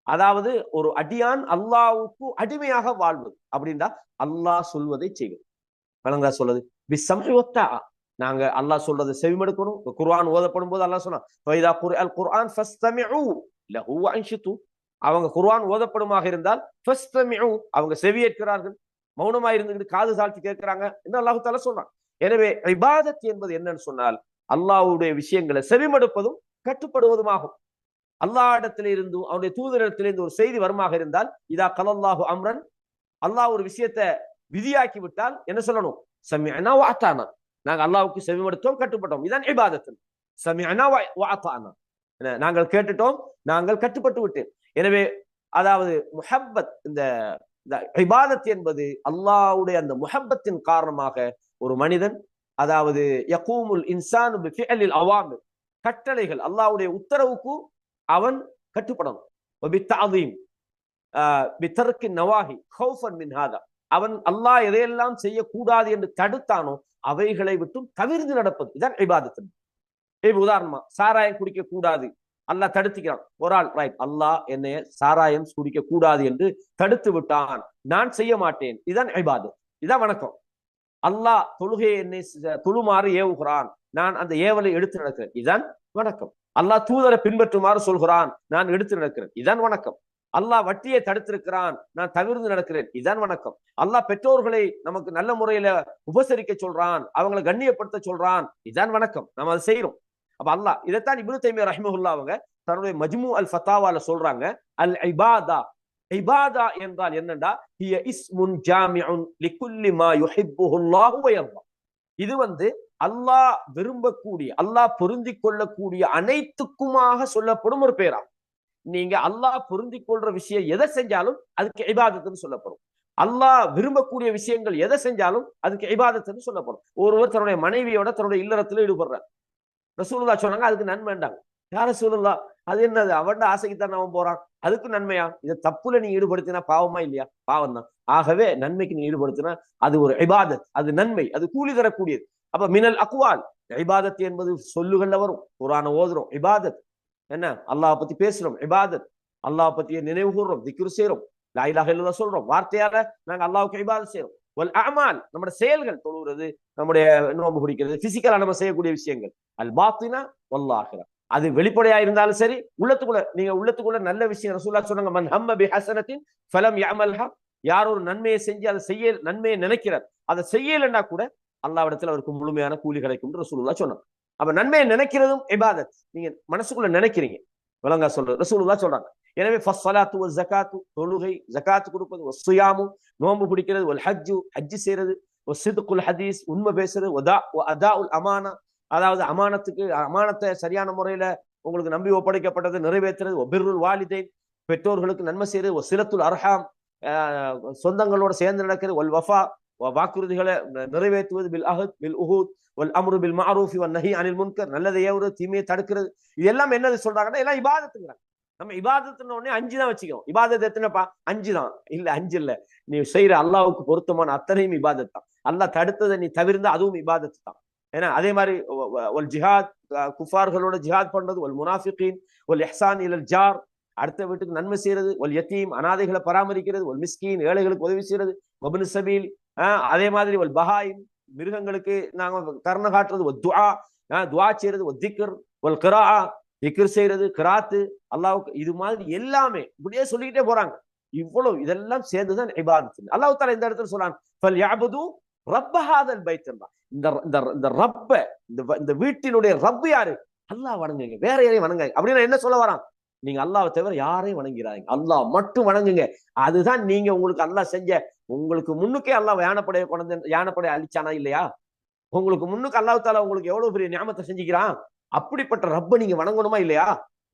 அதாவது ஒரு அடியான் அல்லாஹ்வுக்கு அடிமையாக வாழ்வது அப்படின்னா அல்லாஹ் சொல்வதை செய்வது. வழங்கா சொல்றது பிஸ்ஸம்இ வத்தாஅ, நாங்க அல்லாஹ் சொல்றதை செவிமடுக்கணும். குர்ஆன் ஓதப்படும் போது அல்லாஹ் சொன்னான், ஃபைதா குர்ஆல் குர்ஆன் ஃபஸ்தமிஉ லஹு வ அன்ஷிது, அவங்க குர்ஆன் ஓதப்படுமாக இருந்தால் ஃபஸ்தமிஉ, அவங்க செவியேற்கிறார்கள், மௌனமா இருந்துட்டு காது தாழ்த்தி கேட்கிறாங்க என்று அல்லாஹ் தஆலா சொல்றான். எனவே இபாதத் என்பது என்னன்னு சொன்னால், அல்லாஹ்வுடைய விஷயங்களை செவிமடுப்பதும் கட்டுப்படுவதுமாகும். அல்லாஹ்விடத்திலே இருந்து, அவருடைய தூதரிடத்திலிருந்து ஒரு செய்தி வருமாக இருந்தால், இதா கலல்லாஹு அம்ரன், அல்லாஹ் ஒரு விஷயத்தை விதியாக்கி விட்டால் என்ன சொல்லணும்? சமிஅனா வ அதானா, நாங்க அல்லாஹ்வுக்கு செவிமடுத்தோம், கட்டுப்பட்டோம். இதான் இபாதத். சமிஅனா வ அதானா, நாங்கள் கேட்டுட்டோம், நாங்கள் கட்டுப்பட்டு விட்டேன். எனவே அதாவது முஹப்பத், இந்த இபாதத் என்பது அல்லாஹ்வுடைய அந்த முஹப்பத்தின் காரணமாக ஒரு மனிதன், அதாவது யகூமுல் இன்சானு பிஃபிஅலில் அவாமிர், கட்டளைகள், அல்லாஹ்வுடைய உத்தரவுக்கு அவன் கட்டுப்படணும். வபித்தஅதீம் பிதர்க்கி நவாஹி ஹௌஃபன் மின் ஹாதா, அவன் அல்லாஹ் எதையெல்லாம் செய்யக்கூடாது என்று தடுத்தானோ அவைகளை விட்டும் தவிர்த்து நடப்பது, இதான் இபாதத். இப்ப உதாரணமா, சாராயம் குடிக்க கூடாது, அல்லாஹ் தடுத்துக்கிறான். ஒரு ஆள், ரைட், அல்லாஹ் என்னைய சாராயம் குடிக்க கூடாது என்று தடுத்து விட்டான், நான் செய்ய மாட்டேன், இதுதான் இபாதத், இதான் வணக்கம். அல்லாஹ் தொழுகையை என்னை தொழுமாறு ஏவுகிறான், நான் அந்த ஏவலை எடுத்து நடக்கிறேன், இதுதான் வணக்கம். அல்லாஹ் தூதரை பின்பற்றுமாறு சொல்கிறான், நான் எடுத்து நடக்கிறேன், இதுதான் வணக்கம். அல்லாஹ் வட்டியை தடுத்திருக்கிறான், நான் தவிர்த்து நடக்கிறேன், இதுதான் வணக்கம். அல்லாஹ் பெற்றோர்களை நமக்கு நல்ல முறையில உபசரிக்க சொல்றான், அவங்களை கண்ணியப்படுத்த சொல்றான், இதுதான் வணக்கம், நம்ம அதை செய்யறோம். அப்ப அல்லாஹ் இதைத்தான் இப்னு தைமிய்யா ரஹ்மஹுல்லாஹ் அவங்க தன்னுடைய மஜ்மூ அல் ஃபதாவால சொல்றாங்க, அல் இபாதா, இபாதா என்றால் என்னண்டா, ஹிய இஸ்முன் ஜாமிஉன் லிகுல்லி மா யுஹிப்புஹுல்லாஹு வ யர்தா, இது அல்லாஹ் விரும்பக்கூடிய, அல்லாஹ் பொருந்திக் கொள்ளக்கூடிய அனைத்துக்குமாக சொல்லப்படும் ஒரு பேரா. நீங்க அல்லாஹ் பொருந்திக் கொள்ற விஷயம் எதை செஞ்சாலும் அதுக்கு இபாதத்துன்னு சொல்லப்படும். அல்லாஹ் விரும்பக்கூடிய விஷயங்கள் எதை செஞ்சாலும் அதுக்கு இபாதத்துன்னு சொல்லப்படும். ஒருவர் தன்னுடைய மனைவியோட தன்னுடைய இல்லறத்துல ஈடுபடுறார், ரசூலுல்லாஹ் சொன்னாங்க அதுக்கு நன்மை வேண்டாங்க. யார் ரசூலுல்லாஹ், அது என்னது? அவன் ஆசைக்குத்தான் அவன் போறான். அதுக்கு நன்மையா? இதை தப்புல நீ ஈடுபடுத்தினா பாவமா இல்லையா? பாவம் தான். ஆகவே நன்மைக்கு நீ ஈடுபடுத்தினா அது ஒரு இபாதத், அது நன்மை, அது கூலி தரக்கூடியது. அப்ப மினல் அக்வால், இபாதத் என்பது சொல்லுகள்ல வரும். குர்ஆனை ஓதுறோம் இபாதத். என்ன? அல்லாஹ் பத்தி பேசுறோம் இபாதத். அல்லாஹ் பத்திய நினைவு கூறுறோம், திக்ரு செய்யறோம், லா இலாஹ இல்லல்லாஹ் சொல்றோம். வார்த்தையால நாங்க அல்லாஹ்வுக்கு இபாதத் செய்யறோம். வல் அமால், நம்முடைய செயல்கள், தொழுகிறது, நம்முடைய நோன்பு குடிக்கிறது, பிசிக்கலா நம்ம செய்யக்கூடிய விஷயங்கள். அல் பாத்தினா வல் ஆகிரா, அது வெளிப்படையா இருந்தாலும் சரி, உள்ளத்துக்குள்ள நீங்க உள்ளத்துக்குள்ள நல்ல விஷயம். ரசூலுல்லாஹ் சொன்னாங்க, மன் ஹம்ம பி ஹஸனத்தின் ஃபலம் யஅமல்ஹா, யார் ஒரு நன்மையை செஞ்சு அதை செய்ய, நன்மையை நினைக்கிறார், அதை செய்யலைன்னா கூட அல்லாஹ்விடத்தில் அவருக்கு முழுமையான கூலி கிடைக்கும் ரசூலுல்லாஹ் சொன்னாங்க. அப்ப நன்மையை நினைக்கிறதும் இபாதத். நீங்க மனசுக்குள்ள நினைக்கிறீங்க, விளங்கா சொல்றது ரசூலுல்லாஹ் சொல்றாங்க. எனவே ஃபஸ்ஸலாத்து வ ஸகாத்து, தொழுகை, ஜகாத் கொடுப்பது, வஸ்ஸியாமு, நோன்பு பிடிக்கிறது, வல் ஹஜ்ஜு, ஹஜ் செய்யறது, வஸ்ஸித்குல் ஹதீஸ், உண்மை பேசுறது, வஅதாஉல் அமானா, அதாவது அமானத்துக்கு அமானத்தை சரியான முறையில உங்களுக்கு நம்பி ஒப்படைக்கப்பட்டதை நிறைவேற்றுறது, வபிர்ருல் வாலிதைன், பெற்றோர்களுக்கு நன்மை செய்யறது, வசிலத்துல் அர்ஹாம், சொந்தங்களோட சேர்ந்து நடக்கிறது, வல் வஃபா, வாக்குறுதிகளை நிறைவேற்றுவது, பில் அஹத் பில் உஹூத், வல் அம்ரு பில் மஅரூஃபி வன் நஹி அனில் முன்கர், நல்லதை ஏவுறது, தீமையை தடுக்கிறது. இது எல்லாம் என்னது சொல்றாங்கன்னா எல்லாம் இபாதத்துங்கிறாங்க. நம்ம இபாதத்துன்னு உடனே 5 தான் வச்சுக்கிறோம். இபாதத் எத்தனைப்பா? 5 தான். இல்ல 5 இல்ல, நீ செய்யற அல்லாஹ்வுக்கு பொருத்தமான அத்தனையும் இபாதத் தான். அல்லாஹ் தடுத்ததை நீ தவிர்ந்தா அதுவும் இபாதத் தான். ஏன்னா அதே மாதிரி ஒல் ஜிஹாத், குஃபார்களோட ஜிஹாத் பண்றது, ஒல் முனாஃபிகீன், ஒல் இஹ்சான் இலல் ஜார், அடுத்த வீட்டுக்கு நன்மை செய்யறது, ஒல் யத்தீம், அனாதைகளை பராமரிக்கிறது, ஒல் மிஸ்கீன், ஏழைகளுக்கு உதவி செய்யறது, வப்னு சபீல், அதே மாதிரி ஒல் பஹாயிம், மிருகங்களுக்கு நாங்க கருணை காட்டுறது, ஒல் துஆ, துஆ செய்யறது, ஒல் திக்ர், ஒல் கிராஆ, திக்ர் செய்யறது, கிராத்து, அல்லாஹ்வுக்கு, இது மாதிரி எல்லாமே இப்படியே சொல்லிக்கிட்டே போறாங்க. இவ்வளவு இதெல்லாம் சேர்ந்துதான் இபாதத். அல்லாஹ் தஆலா இந்த இடத்துல சொல்றான், ஃபல் யஅபுது ரப்ப ஹாதல் பைத். இந்த ரப்ப, இந்த வீட்டினுடைய ரப் யாரு? அல்லாஹ் வணங்குங்க, வேற யாரையும் வணங்குங்க. அப்படின்னு என்ன சொல்ல வரான்? நீங்க அல்லாஹ்வை தவிர யாரையும் வணங்கிறாங்க, அல்லாஹ் மட்டும் வணங்குங்க. அதுதான் நீங்க உங்களுக்கு அல்லாஹ் செஞ்ச, உங்களுக்கு முன்னுக்கே அல்லாஹ் யானைப்படையை கொண்டு யானைப்படையை அழிச்சானா இல்லையா? உங்களுக்கு முன்னுக்கு அல்லாஹ் தஆலா உங்களுக்கு எவ்வளவு பெரிய நியாமத்தை செஞ்சுக்கிறான். அப்படிப்பட்ட ரப்ப நீங்க வணங்கணுமா இல்லையா?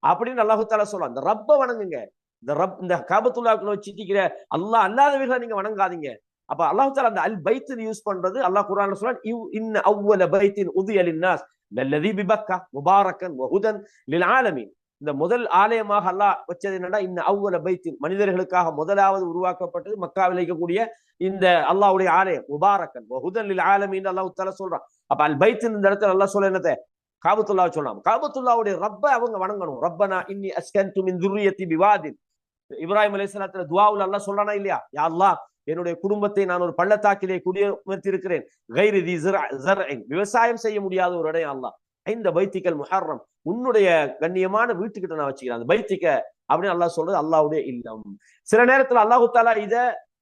அப்படின்னு அல்லாஹ் தஆலா சொல்றான். இந்த ரப்ப வணங்குங்க. இந்த ரப், இந்த காபத்துல்லாஹ்க்குள்ள வச்சிருக்கிற அல்லாஹ் அல்லாதவர்களை நீங்க வணங்காதீங்க. அப்ப அல்லாஹ் தஆலா அந்த அல் பைத் யூஸ் பண்றது, அல்லாஹ் குர்ஆன்ல சொல்றான், இன்ன அவ்வல பைத்தின் உதிய லின்னாஸ் லல்லதி பிபக்கா முபாரக்கன் வஹுதன் லில் ஆலமீன். இந்த முதல் ஆலயமாக அல்லாஹ் வச்சது என்னன்னா, இன்ன அவ்வல பைத்தின், மனிதர்களுக்காக முதலாவது உருவாக்கப்பட்டது மக்காவில் இருக்கக்கூடிய இந்த அல்லாஹ்வுடைய ஆலயம், முபாரக்கன் வஹுதன் லில் ஆலமீன் அல்லாஹ் தஆலா சொல்றான். அப்ப அல் பைத் இந்த இடத்துல அல்லாஹ் சொல்ல என்னது? காபத்துல்லாஹ் சொல்லலாம். காபத்துல்லாஹ்வுடைய ரப்ப அவங்க வணங்கணும். ரப்பனா இன்னி அஸ்கன்து மின் துர்ரியத்தி பிவாதின், இப்ராஹிம் அலைஹிஸ்ஸலாத்துல துஆவுல அல்லாஹ் சொல்றானா இல்லையா? யா அல்லாஹ், என்னுடைய குடும்பத்தை நான் ஒரு பள்ளத்தாக்கிலே குடியமர்த்தி இருக்கிறேன், கைரி தி ஸர்இன், விவசாயம் செய்ய முடியாத ஒரு இடம் அல்லாஹ், இந்த பைத்திக்கல் முஹர்ரம், உன்னுடைய கண்ணியமான வீட்டுக்கிட்ட நான் வச்சுக்கிறேன் அந்த பைத்திக்க அப்படின்னு அல்லாஹ் சொல்றது அல்லாஹ்வுடைய இல்லம். சில நேரத்துல அல்லாஹ் தஆலா இத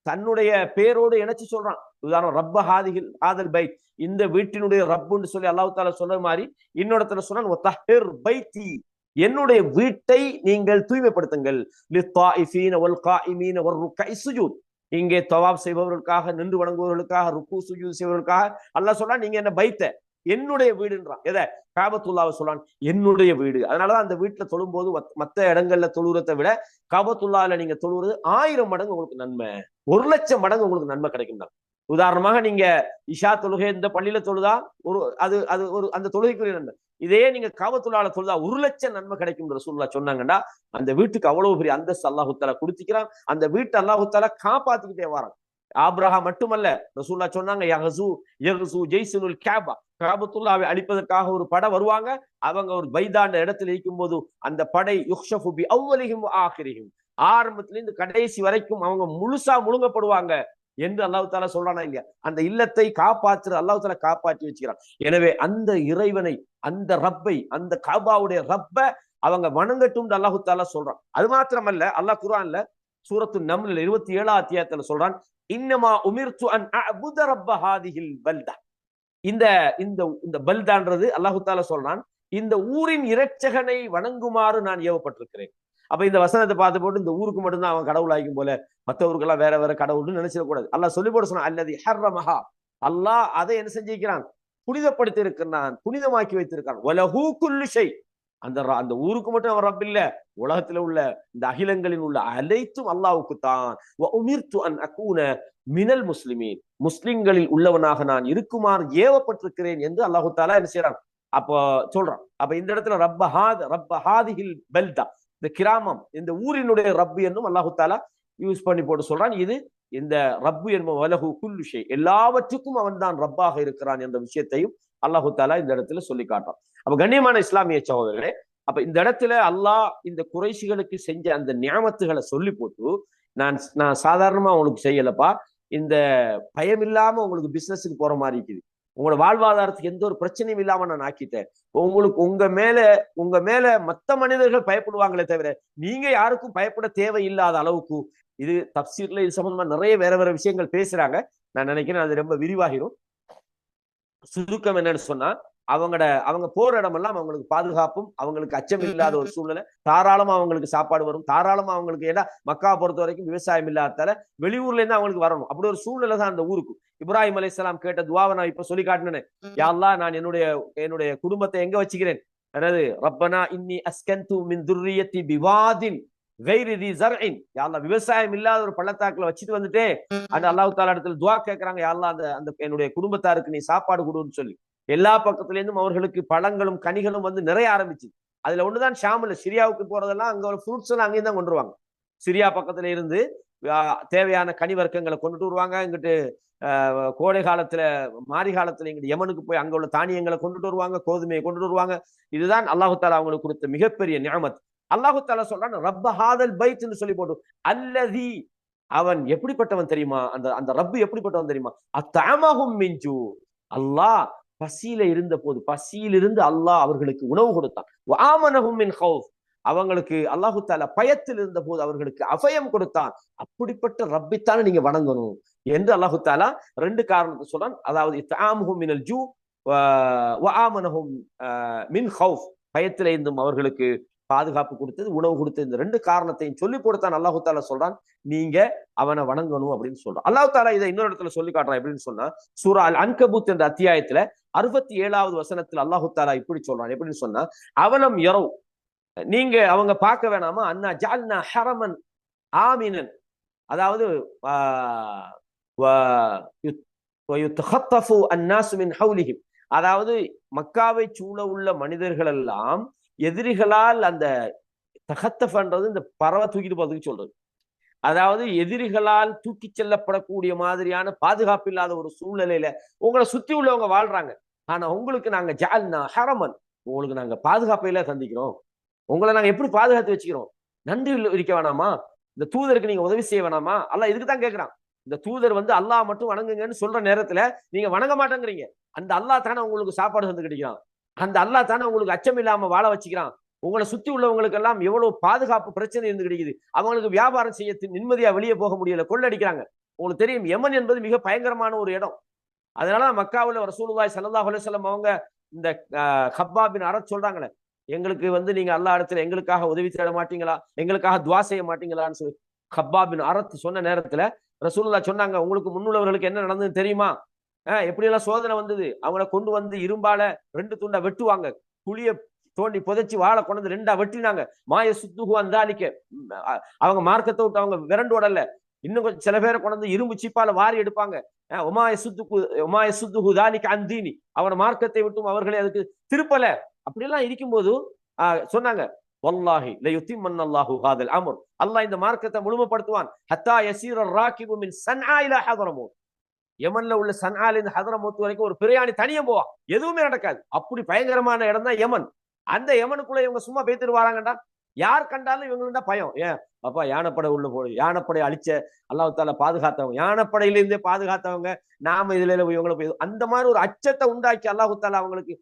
தன்னுடைய பேரோடு இணைச்சு சொல்றான். உதாரணம், ரப்ப ஹாதிஹில் ஹாதல் பைத், இந்த வீட்டினுடைய ரப்புன்னு சொல்லி அல்லாஹ் தஆலா சொல்ற மாதிரி இன்னொருத்தர சொன்னான், வதஹிர் பைத்தி, என்னுடைய வீட்டை நீங்கள் தூய்மைப்படுத்துங்கள், லித்தாயிஃபீன வல் காயிமீன வர் ருக்கஇ சுஜூத், இங்கே தவாப் செய்பவர்களுக்காக, நின்று வணங்குபவர்களுக்காக, ருக்கு சுஜூத் செய்பவர்களுக்காக அல்லாஹ் சொல்றான், நீங்க என்ன பைத்த, என்னுடைய வீடுன்றான். எதை? காபத்துல்லாஹ்வை சொல்றான் என்னுடைய வீடு. அதனாலதான் அந்த வீட்டுல தொழும்போது மத்த இடங்கள்ல தொழுறதை விட காபத்துல்லாஹ்ல நீங்க தொழுறது 1000 மடங்கு உங்களுக்கு நன்மை, 1,00,000 மடங்கு உங்களுக்கு நன்மை கிடைக்கும். உதாரணமாக நீங்க இஷா தொழுகை இந்த பள்ளியில தொழுதா ஒரு அது அது ஒரு அந்த தொழுகைக்குரிய நன்மை, இதே நீங்க காபத்துல்லாஹ்ல தொழுதா 1,00,000 நன்மை கிடைக்கும் ரசூலுல்லாஹ் சொன்னாங்கன்னா, அந்த வீட்டுக்கு அவ்வளவு பெரிய அந்தஸ்து அல்லாஹ் தஆலா கொடுத்திக்கிறான். அந்த வீட்டை அல்லாஹ் தஆலா காப்பாத்திக்கிட்டே வரான். ஆபிரஹாம் மட்டுமல்ல, ரசூலுல்லாஹ் சொன்னாங்க, யஹ்ஸு ஜெய்ஸுல் கஅபா, காபத்துல்லாஹ்வை அழிப்பதற்காக ஒரு படை வருவாங்க. அவங்க ஒரு பைதாண்ட இடத்துல இருக்கும்போது அந்த படை யுக்ஷஃபு பி அவ்வலிஹிம் வ ஆகிரிஹிம், ஆரம்பத்துல இருந்து கடைசி வரைக்கும் அவங்க முழுசா முழுங்கப்படுவாங்க என்று அல்லாஹ் தஆலா சொல்றானா இல்லையா? அந்த இல்லத்தை காப்பாற்று அல்லாஹ் தஆலா காப்பாற்றி வச்சுக்கிறான். எனவே அந்த இறைவனை, அந்த ரப்பை, அந்த காபாவுடைய ரப்ப அவங்க வணங்கட்டும் அல்லாஹ் தஆலா சொல்றான். அது மாத்திரமல்ல, அல்லாஹ் குர்ஆன்ல சூரத்து நம்ல் 27 அத்தியாயத்துல சொல்றான், இன்னமா உமிர்து அன் அஅபுத ரப்ப ஹாதிஹில் பல்தா. இந்த இந்த இந்த பல்தான்றது அல்லாஹ் தஆலா சொல்றான், இந்த ஊரின் இரட்சகனை வணங்குமாறு நான் ஏவப்பட்டிருக்கிறேன். அப்ப இந்த வசனத்தை பார்த்து போட்டு இந்த ஊருக்கு மட்டும்தான் அவன் கடவுள் ஆகிக்கும் போல, மற்ற ஊருக்கெல்லாம் வேற வேற கடவுள்னு நினைச்சிடக்கூடாது. அல்லாஹ் சொல்லி போட சொன்னான், அல்லதி ஹர்ரமஹா, அல்லாஹ் அதை என்ன செஞ்சிருக்கிறான்? புனிதப்படுத்தி இருக்கிறான், புனிதமாக்கி வைத்திருக்கான். வலஹு குல்லு ஷை, அந்த ஊருக்கு மட்டும் அவன் ரப் இல்ல, உலகத்துல உள்ள இந்த அகிலங்களில் உள்ள அனைத்தும் அல்லாஹ்வுக்கு தான். வ உமிர்து அன் அகூன மினல் முஸ்லிமீன், முஸ்லிம்களில் உள்ளவனாக நான் இருக்குமாறு ஏவப்பட்டிருக்கிறேன் என்று அல்லாஹ் தஆலா என்ன செய்றான்? அப்போ சொல்றான். அப்ப இந்த இடத்துல ரப்பஹாதிஹில் பெல்தா, இந்த கிராமம், இந்த ஊரினுடைய ரப்பு என்னும் அல்லாஹு தாலா யூஸ் பண்ணி போட்டு சொல்றான். இது இந்த ரப்பு என்பவன் வலஹு குல்லு ஷை, எல்லாவற்றுக்கும் அவன் தான் ரப்பாக இருக்கிறான் என்ற விஷயத்தையும் அல்லாஹு தாலா இந்த இடத்துல சொல்லி காட்டுறான். அப்ப கண்ணியமான இஸ்லாமிய சகோதரர்களே, அப்ப இந்த இடத்துல அல்லாஹ் இந்த குறைஷிகளுக்கு செஞ்ச அந்த நியாமத்துகளை சொல்லி போட்டு, நான் சாதாரணமா உங்களுக்கு செய்யலப்பா, இந்த பயம் இல்லாம உங்களுக்கு பிசினஸுக்கு போற மாதிரி இருக்குது, உங்களோட வாழ்வாதாரத்துக்கு எந்த ஒரு பிரச்சனையும் இல்லாம நான் ஆக்கிட்டேன். உங்களுக்கு உங்க மேல மத்த மனிதர்கள் பயப்படுவாங்களே தவிர நீங்க யாருக்கும் பயப்பட தேவையில்லாத அளவுக்கு. இது தப்சீர்ல இது சம்பந்தமா நிறைய வேற வேற விஷயங்கள் பேசுறாங்க. நான் நினைக்கிறேன் அது ரொம்ப விரிவாகிடும். சுருக்கம் என்னன்னு சொன்னா, அவங்க போற இடமெல்லாம் அவங்களுக்கு பாதுகாப்பும், அவங்களுக்கு அச்சம் இல்லாத ஒரு சூழ்நிலை, தாராளமா அவங்களுக்கு சாப்பாடு வரும், தாராளமா அவங்களுக்கு, ஏன்னா மக்கா பொறுத்த வரைக்கும் விவசாயம் இல்லாதால வெளியூர்ல இருந்து அவங்களுக்கு வரணும், அப்படி ஒரு சூழ்நிலை தான் அந்த ஊருக்கு. இப்ராஹிம் அலைஹிஸ்ஸலாம் கேட்ட துவாவை நான் இப்ப சொல்லி காட்டினேன். யா அல்லாஹ், நான் என்னுடைய குடும்பத்தை எங்க வச்சுக்கிறேன், அதாவது ரப்பனா இன்னி அஸ்கன்து மின் துர்ரியத்தி பிவாதின் கைரி தி ஸர்இன், யா அல்லாஹ் விவசாயம் இல்லாத ஒரு பள்ளத்தாக்குல வச்சுட்டு வந்துட்டே அந்த அல்லாஹ் தஆலா இடத்துல துஆ கேட்கறாங்க, யா அல்லாஹ் அந்த என்னுடைய குடும்பத்தாருக்கு நீ சாப்பாடு கொடுன்னு சொல்லி. எல்லா பக்கத்துல இருந்தும் அவர்களுக்கு பழங்களும் கனிகளும் வந்து நிறைய ஆரம்பிச்சு. அதுல ஒண்ணுதான் ஷாம்ல, சிரியாவுக்கு போறதெல்லாம் அங்க ஒரு ஃப்ரூட்ஸ் எல்லாம் அங்கேயும் தான் கொண்டு வருவாங்க. சிரியா பக்கத்துல இருந்து தேவையான கனி வர்க்கங்களை கொண்டுட்டு வருவாங்க. இங்கிட்டு கோடை காலத்துல, மாரி காலத்துல இங்கிட்டு யமனுக்கு போய் அங்க உள்ள தானியங்களை கொண்டுட்டு வருவாங்க, கோதுமையை கொண்டுட்டு வருவாங்க. இதுதான் அல்லாஹு தாலா அவங்களுக்கு கொடுத்த மிகப்பெரிய நிஅமத். அல்லாஹு தாலா சொல்றான் ரப்ப ஹாதல் பைத்னு சொல்லி போட்டு, அல்லதி, அவன் எப்படிப்பட்டவன் தெரியுமா, அந்த ரப்பு எப்படிப்பட்டவன் தெரியுமா, அத்தஅமஹும் மின் ஜூ, அல்லாஹ் பசியில இருந்த போது, பசியிலிருந்து அல்லாஹ் அவர்களுக்கு உணவு கொடுத்தான். வஆமனஹும் மின் கௌஃப், அவங்களுக்கு அல்லாஹு தஆலா பயத்தில் இருந்த போது அவர்களுக்கு அபயம் கொடுத்தான். அப்படிப்பட்ட ரப்பித்தான நீங்க வணங்கணும் என்று அல்லாஹு தஆலா ரெண்டு காரணத்தை சொல்றான். அதாவது இத்ஆமுஹும் மினல் ஜூ வஆமனஹும் மின் கௌஃப், பயத்தில் இருந்தும் அவர்களுக்கு பாதுகாப்பு கொடுத்தது, உணவு கொடுத்தது, இந்த ரெண்டு காரணத்தையும் சொல்லி கொடுத்தான். அல்லாஹு தஆலா சொல்றான் நீங்க அவனை வணங்கணும் அப்படின்னு சொல்றான். அல்லாஹு தஆலா இதை இன்னொரு இடத்துல சொல்லி காட்டுறான். எப்படின்னு சொன்னா, சூரா அல் அன்கபூத் என்ற அத்தியாயத்துல 67வது வசனத்தில் அல்லாஹு தஆலா இப்படி சொல்றான். எப்படின்னு சொன்னா, அவலம் யரவ், நீங்க அவங்க பார்க்க வேணாமா, அன்னா ஜஅல்னா ஹரமன் ஆமினன், அதாவது வயுத்தஹத்தஃபு அன்னாஸு மின் ஹவ்லிஹிம், அதாவது மக்காவை சூழ உள்ள மனிதர்கள் எல்லாம் எதிரிகளால், அந்த தகத்தஃப்ன்றது இந்த பறவை தூக்கிட்டு போறதுக்கு சொல்றது, அதாவது எதிரிகளால் தூக்கி செல்லப்படக்கூடிய மாதிரியான பாதுகாப்பு இல்லாத ஒரு சூழ்நிலையில உங்களை சுத்தி உள்ளவங்க வாழ்றாங்க. ஆனா உங்களுக்கு நாங்க ஜஅல்னா ஹரமன், உங்களுக்கு நாங்க பாதுகாப்பையில சந்திக்கிறோம், உங்களை நாங்க எப்படி பாதுகாத்து வச்சுக்கிறோம், நன்றி இருக்க வேணாமா, இந்த தூதருக்கு நீங்க உதவி செய்ய வேணாமா. அல்லாஹ் இதுக்கு தான் கேட்கிறான். இந்த தூதர் வந்து அல்லாஹ் மட்டும் வணங்குங்கன்னு சொல்ற நேரத்துல நீங்க வணங்க மாட்டேங்கிறீங்க. அந்த அல்லாஹ் தானே உங்களுக்கு சாப்பாடு வந்து கிடைக்கிறான், அந்த அல்லாஹ் தானே உங்களுக்கு அச்சம் இல்லாம வாழ வச்சுக்கிறான். உங்களை சுத்தி உள்ளவங்களுக்கு எல்லாம் எவ்வளவு பாதுகாப்பு பிரச்சனை இருந்து கிடைக்குது, அவங்களுக்கு வியாபாரம் செய்ய நிம்மதியா வெளியே போக முடியல, கொள்ளடிக்கிறாங்க. உங்களுக்கு தெரியும், யமன் என்பது மிக பயங்கரமான ஒரு இடம். அதனால மக்காவுல ரசூலுல்லாஹி ஸல்லல்லாஹு அலைஹி வஸல்லம் அவங்க இந்த கப்பாப் பின் அரத் சொல்றாங்களே, எங்களுக்கு வந்து நீங்க அல்லாஹ் இடத்துல எங்களுக்காக உதவி தேட மாட்டீங்களா, எங்களுக்காக துவா செய்ய மாட்டீங்களான்னு சொல்லி கப்பாப் பின் அரத் சொன்ன நேரத்துல ரசூலுல்லாஹ் சொன்னாங்க, உங்களுக்கு முன்னுள்ளவர்களுக்கு என்ன நடந்தது தெரியுமா, எப்படி எல்லாம் சோதனை வந்தது, அவங்கள கொண்டு வந்து இரும்பால 2 துண்டா வெட்டுவாங்க, குழிய தோண்டி புதைச்சி வாழை கொண்டு வந்து 2ஆ வெட்டினாங்க. மாய சுத்துகு அந்தாலிக்க, அவங்க மார்க்கத்தை விட்டு அவங்க விரண்டோடல, இன்னும் கொஞ்சம் சில பேரை கொண்டு வந்து இரும்பு சீப்பால வாரி எடுப்பாங்க. ஒமாய சுத்துகு தாலிக்க அந்தீனி, அவன மார்க்கத்தை விட்டும் அவர்களை அதுக்கு திருப்பல. அப்படியெல்லாம் இருக்கும்போது சொன்னாங்க, வல்லாஹி லயுத்திம்மன்னல்லாஹு ஹாதல் அம்ர், அல்லாஹ் இந்த மார்க்கத்தை முழுமைப்படுத்துவான். ஹத்தா யஸீர ராகிபு மின் ஸன்ஆ இலா ஹதரமூத், யமன்ல உள்ள ஸன்ஆல இருந்து ஹதரமூத் வரைக்கும் ஒரு பிரயாணி தனியா போவான், எதுவுமே நடக்காது. அப்படி பயங்கரமான இடம் தான் யமன். அந்த யமனுக்குள்ள இவங்க சும்மா பேத்துட்டு வராங்கடா, யார் கண்டாலும் இவங்க பயம். ஏன் அப்பா, யானைப்படை உள்ள போய் யானைப்படை அழிச்ச அல்லாஹ் தஆலா பாதுகாத்தவங்க, யானைப்படையிலிருந்தே பாதுகாத்தவங்க, நாம இதுல இவங்களை போய் அந்த மாதிரி ஒரு அச்சத்தை உண்டாக்கி அல்லாஹ் தஆலா அவங்களுக்கு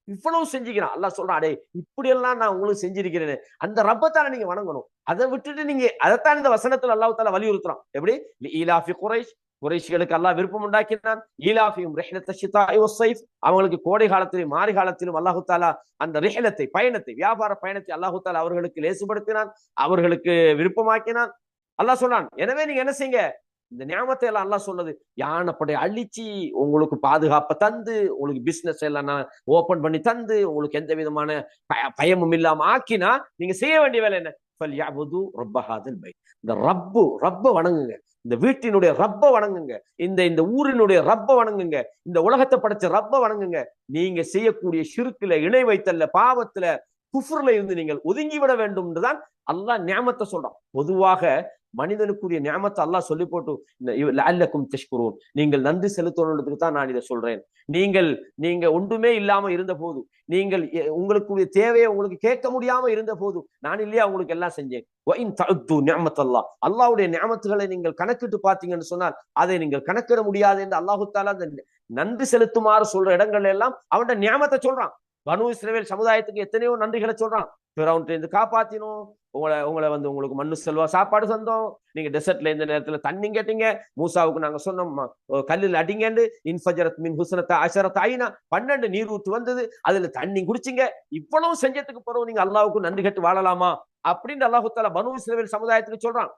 இவ்வளவு செஞ்சுக்கிறான். அல்லாஹ் சொல்றான், அடே இப்படி எல்லாம் நான் உங்களுக்கு செஞ்சிருக்கிறேன், அந்த ரப்பத்தான நீங்க வணங்கணும். அதை விட்டுட்டு நீங்க அதைத்தான் இந்த வசனத்துல அல்லாஹ் தஆலா வலியுறுத்துறான். எப்படி, ஈலாஃபி குரைஷ், குறைஷிகளுக்கு அல்லாஹ் விருப்பம் உண்டாக்கினான். ஈலாஃபியும் ரிஹ்லத்த ஷிதாஇ வஸ்ஸைஃப், அவங்களுக்கு கோடை காலத்திலும் மாரி காலத்திலும் அல்லாஹ் தஆலா அந்த ரிஹ்லத்தை, பயணத்தை, வியாபார பயணத்தை அல்லாஹ் தஆலா அவர்களுக்கு லேசுபடுத்தினான், அவர்களுக்கு விருப்பமாக்கினான். அல்லாஹ் சொன்னான், எனவே நீங்க என்ன செய்யுங்க, இந்த நியாமத்தை எல்லாம் அல்லாஹ் சொன்னது, யானைப்படை அழிச்சு உங்களுக்கு பாதுகாப்பை தந்து, உங்களுக்கு பிசினஸ் எல்லாம் நான் ஓபன் பண்ணி தந்து, உங்களுக்கு எந்த விதமான பயமும் இல்லாம ஆக்கினா நீங்க செய்ய வேண்டிய வேலை என்ன, ஃபல்யஅபுது ரப்ப ஹாதல் பைத், இந்த ரப்ப வணங்குங்க, இந்த வீட்டினுடைய ரப்ப வணங்குங்க, இந்த இந்த ஊரினுடைய ரப்ப வணங்குங்க, இந்த உலகத்தை படைச்ச ரப்ப வணங்குங்க. நீங்க செய்யக்கூடிய ஷிர்க்குல, இணை வைத்தல்ல, பாவத்துல, குஃப்ர்ல இருந்து நீங்கள் ஒதுங்கி விட வேண்டும் என்றுதான் அல்லாஹ் நியாமத்தை சொல்றான். பொதுவாக மனிதனுக்குரிய நியாமத்தை அல்லாஹ் சொல்லி போட்டு லஅல்லக்கும் தஷ்குரூன், நீங்கள் நன்றி செலுத்தணுன்றதுக்கு தான் நான் இதை சொல்றேன். நீங்கள் நீங்க ஒன்றுமே இல்லாம இருந்த போது, நீங்கள் உங்களுக்குரிய தேவையை உங்களுக்கு கேட்க முடியாம இருந்த போது நான் இல்லையா உங்களுக்கு எல்லாம் செஞ்சேன். அல்லாஹ்வுடைய நியாமத்துகளை நீங்கள் கணக்கிட்டு பார்த்தீங்கன்னு சொன்னால் அதை நீங்கள் கணக்கிட முடியாது என்று அல்லாஹு தஆலா அந்த நன்றி செலுத்துமாறு சொல்ற இடங்கள்ல எல்லாம் அவனோட நியாமத்தை சொல்றான். பனு இஸ்ரவேல் சமுதாயத்துக்கு எத்தனையோ நன்றிகளை சொல்றான். ஃபிரௌன்ட்ட இருந்து காப்பாத்தினோம், உங்களை வந்து உங்களுக்கு மண்ணு செல்வா சாப்பாடு தந்தோம், நீங்க டெசர்ட்ல இந்த நேரத்துல தண்ணி கேட்டீங்க, மூசாவுக்கு நாங்க சொன்னோம் கல்லில் அடிங்கன்னு, இன்ஃபஜரத் மின் ஹுஸ்னத அஷரத் ஐனா, 12 நீர் ஊத்து வந்தது, அதுல தண்ணி குடிச்சிங்க. இவ்வளவு செஞ்சதுக்கு பிறகு நீங்க அல்லாஹ்வுக்கு நன்றி கட்டு வாழலாமா அப்படின்னு அல்லாஹு தஆலா பனு இஸ்ரவேல் சமுதாயத்துக்கு சொல்றான்.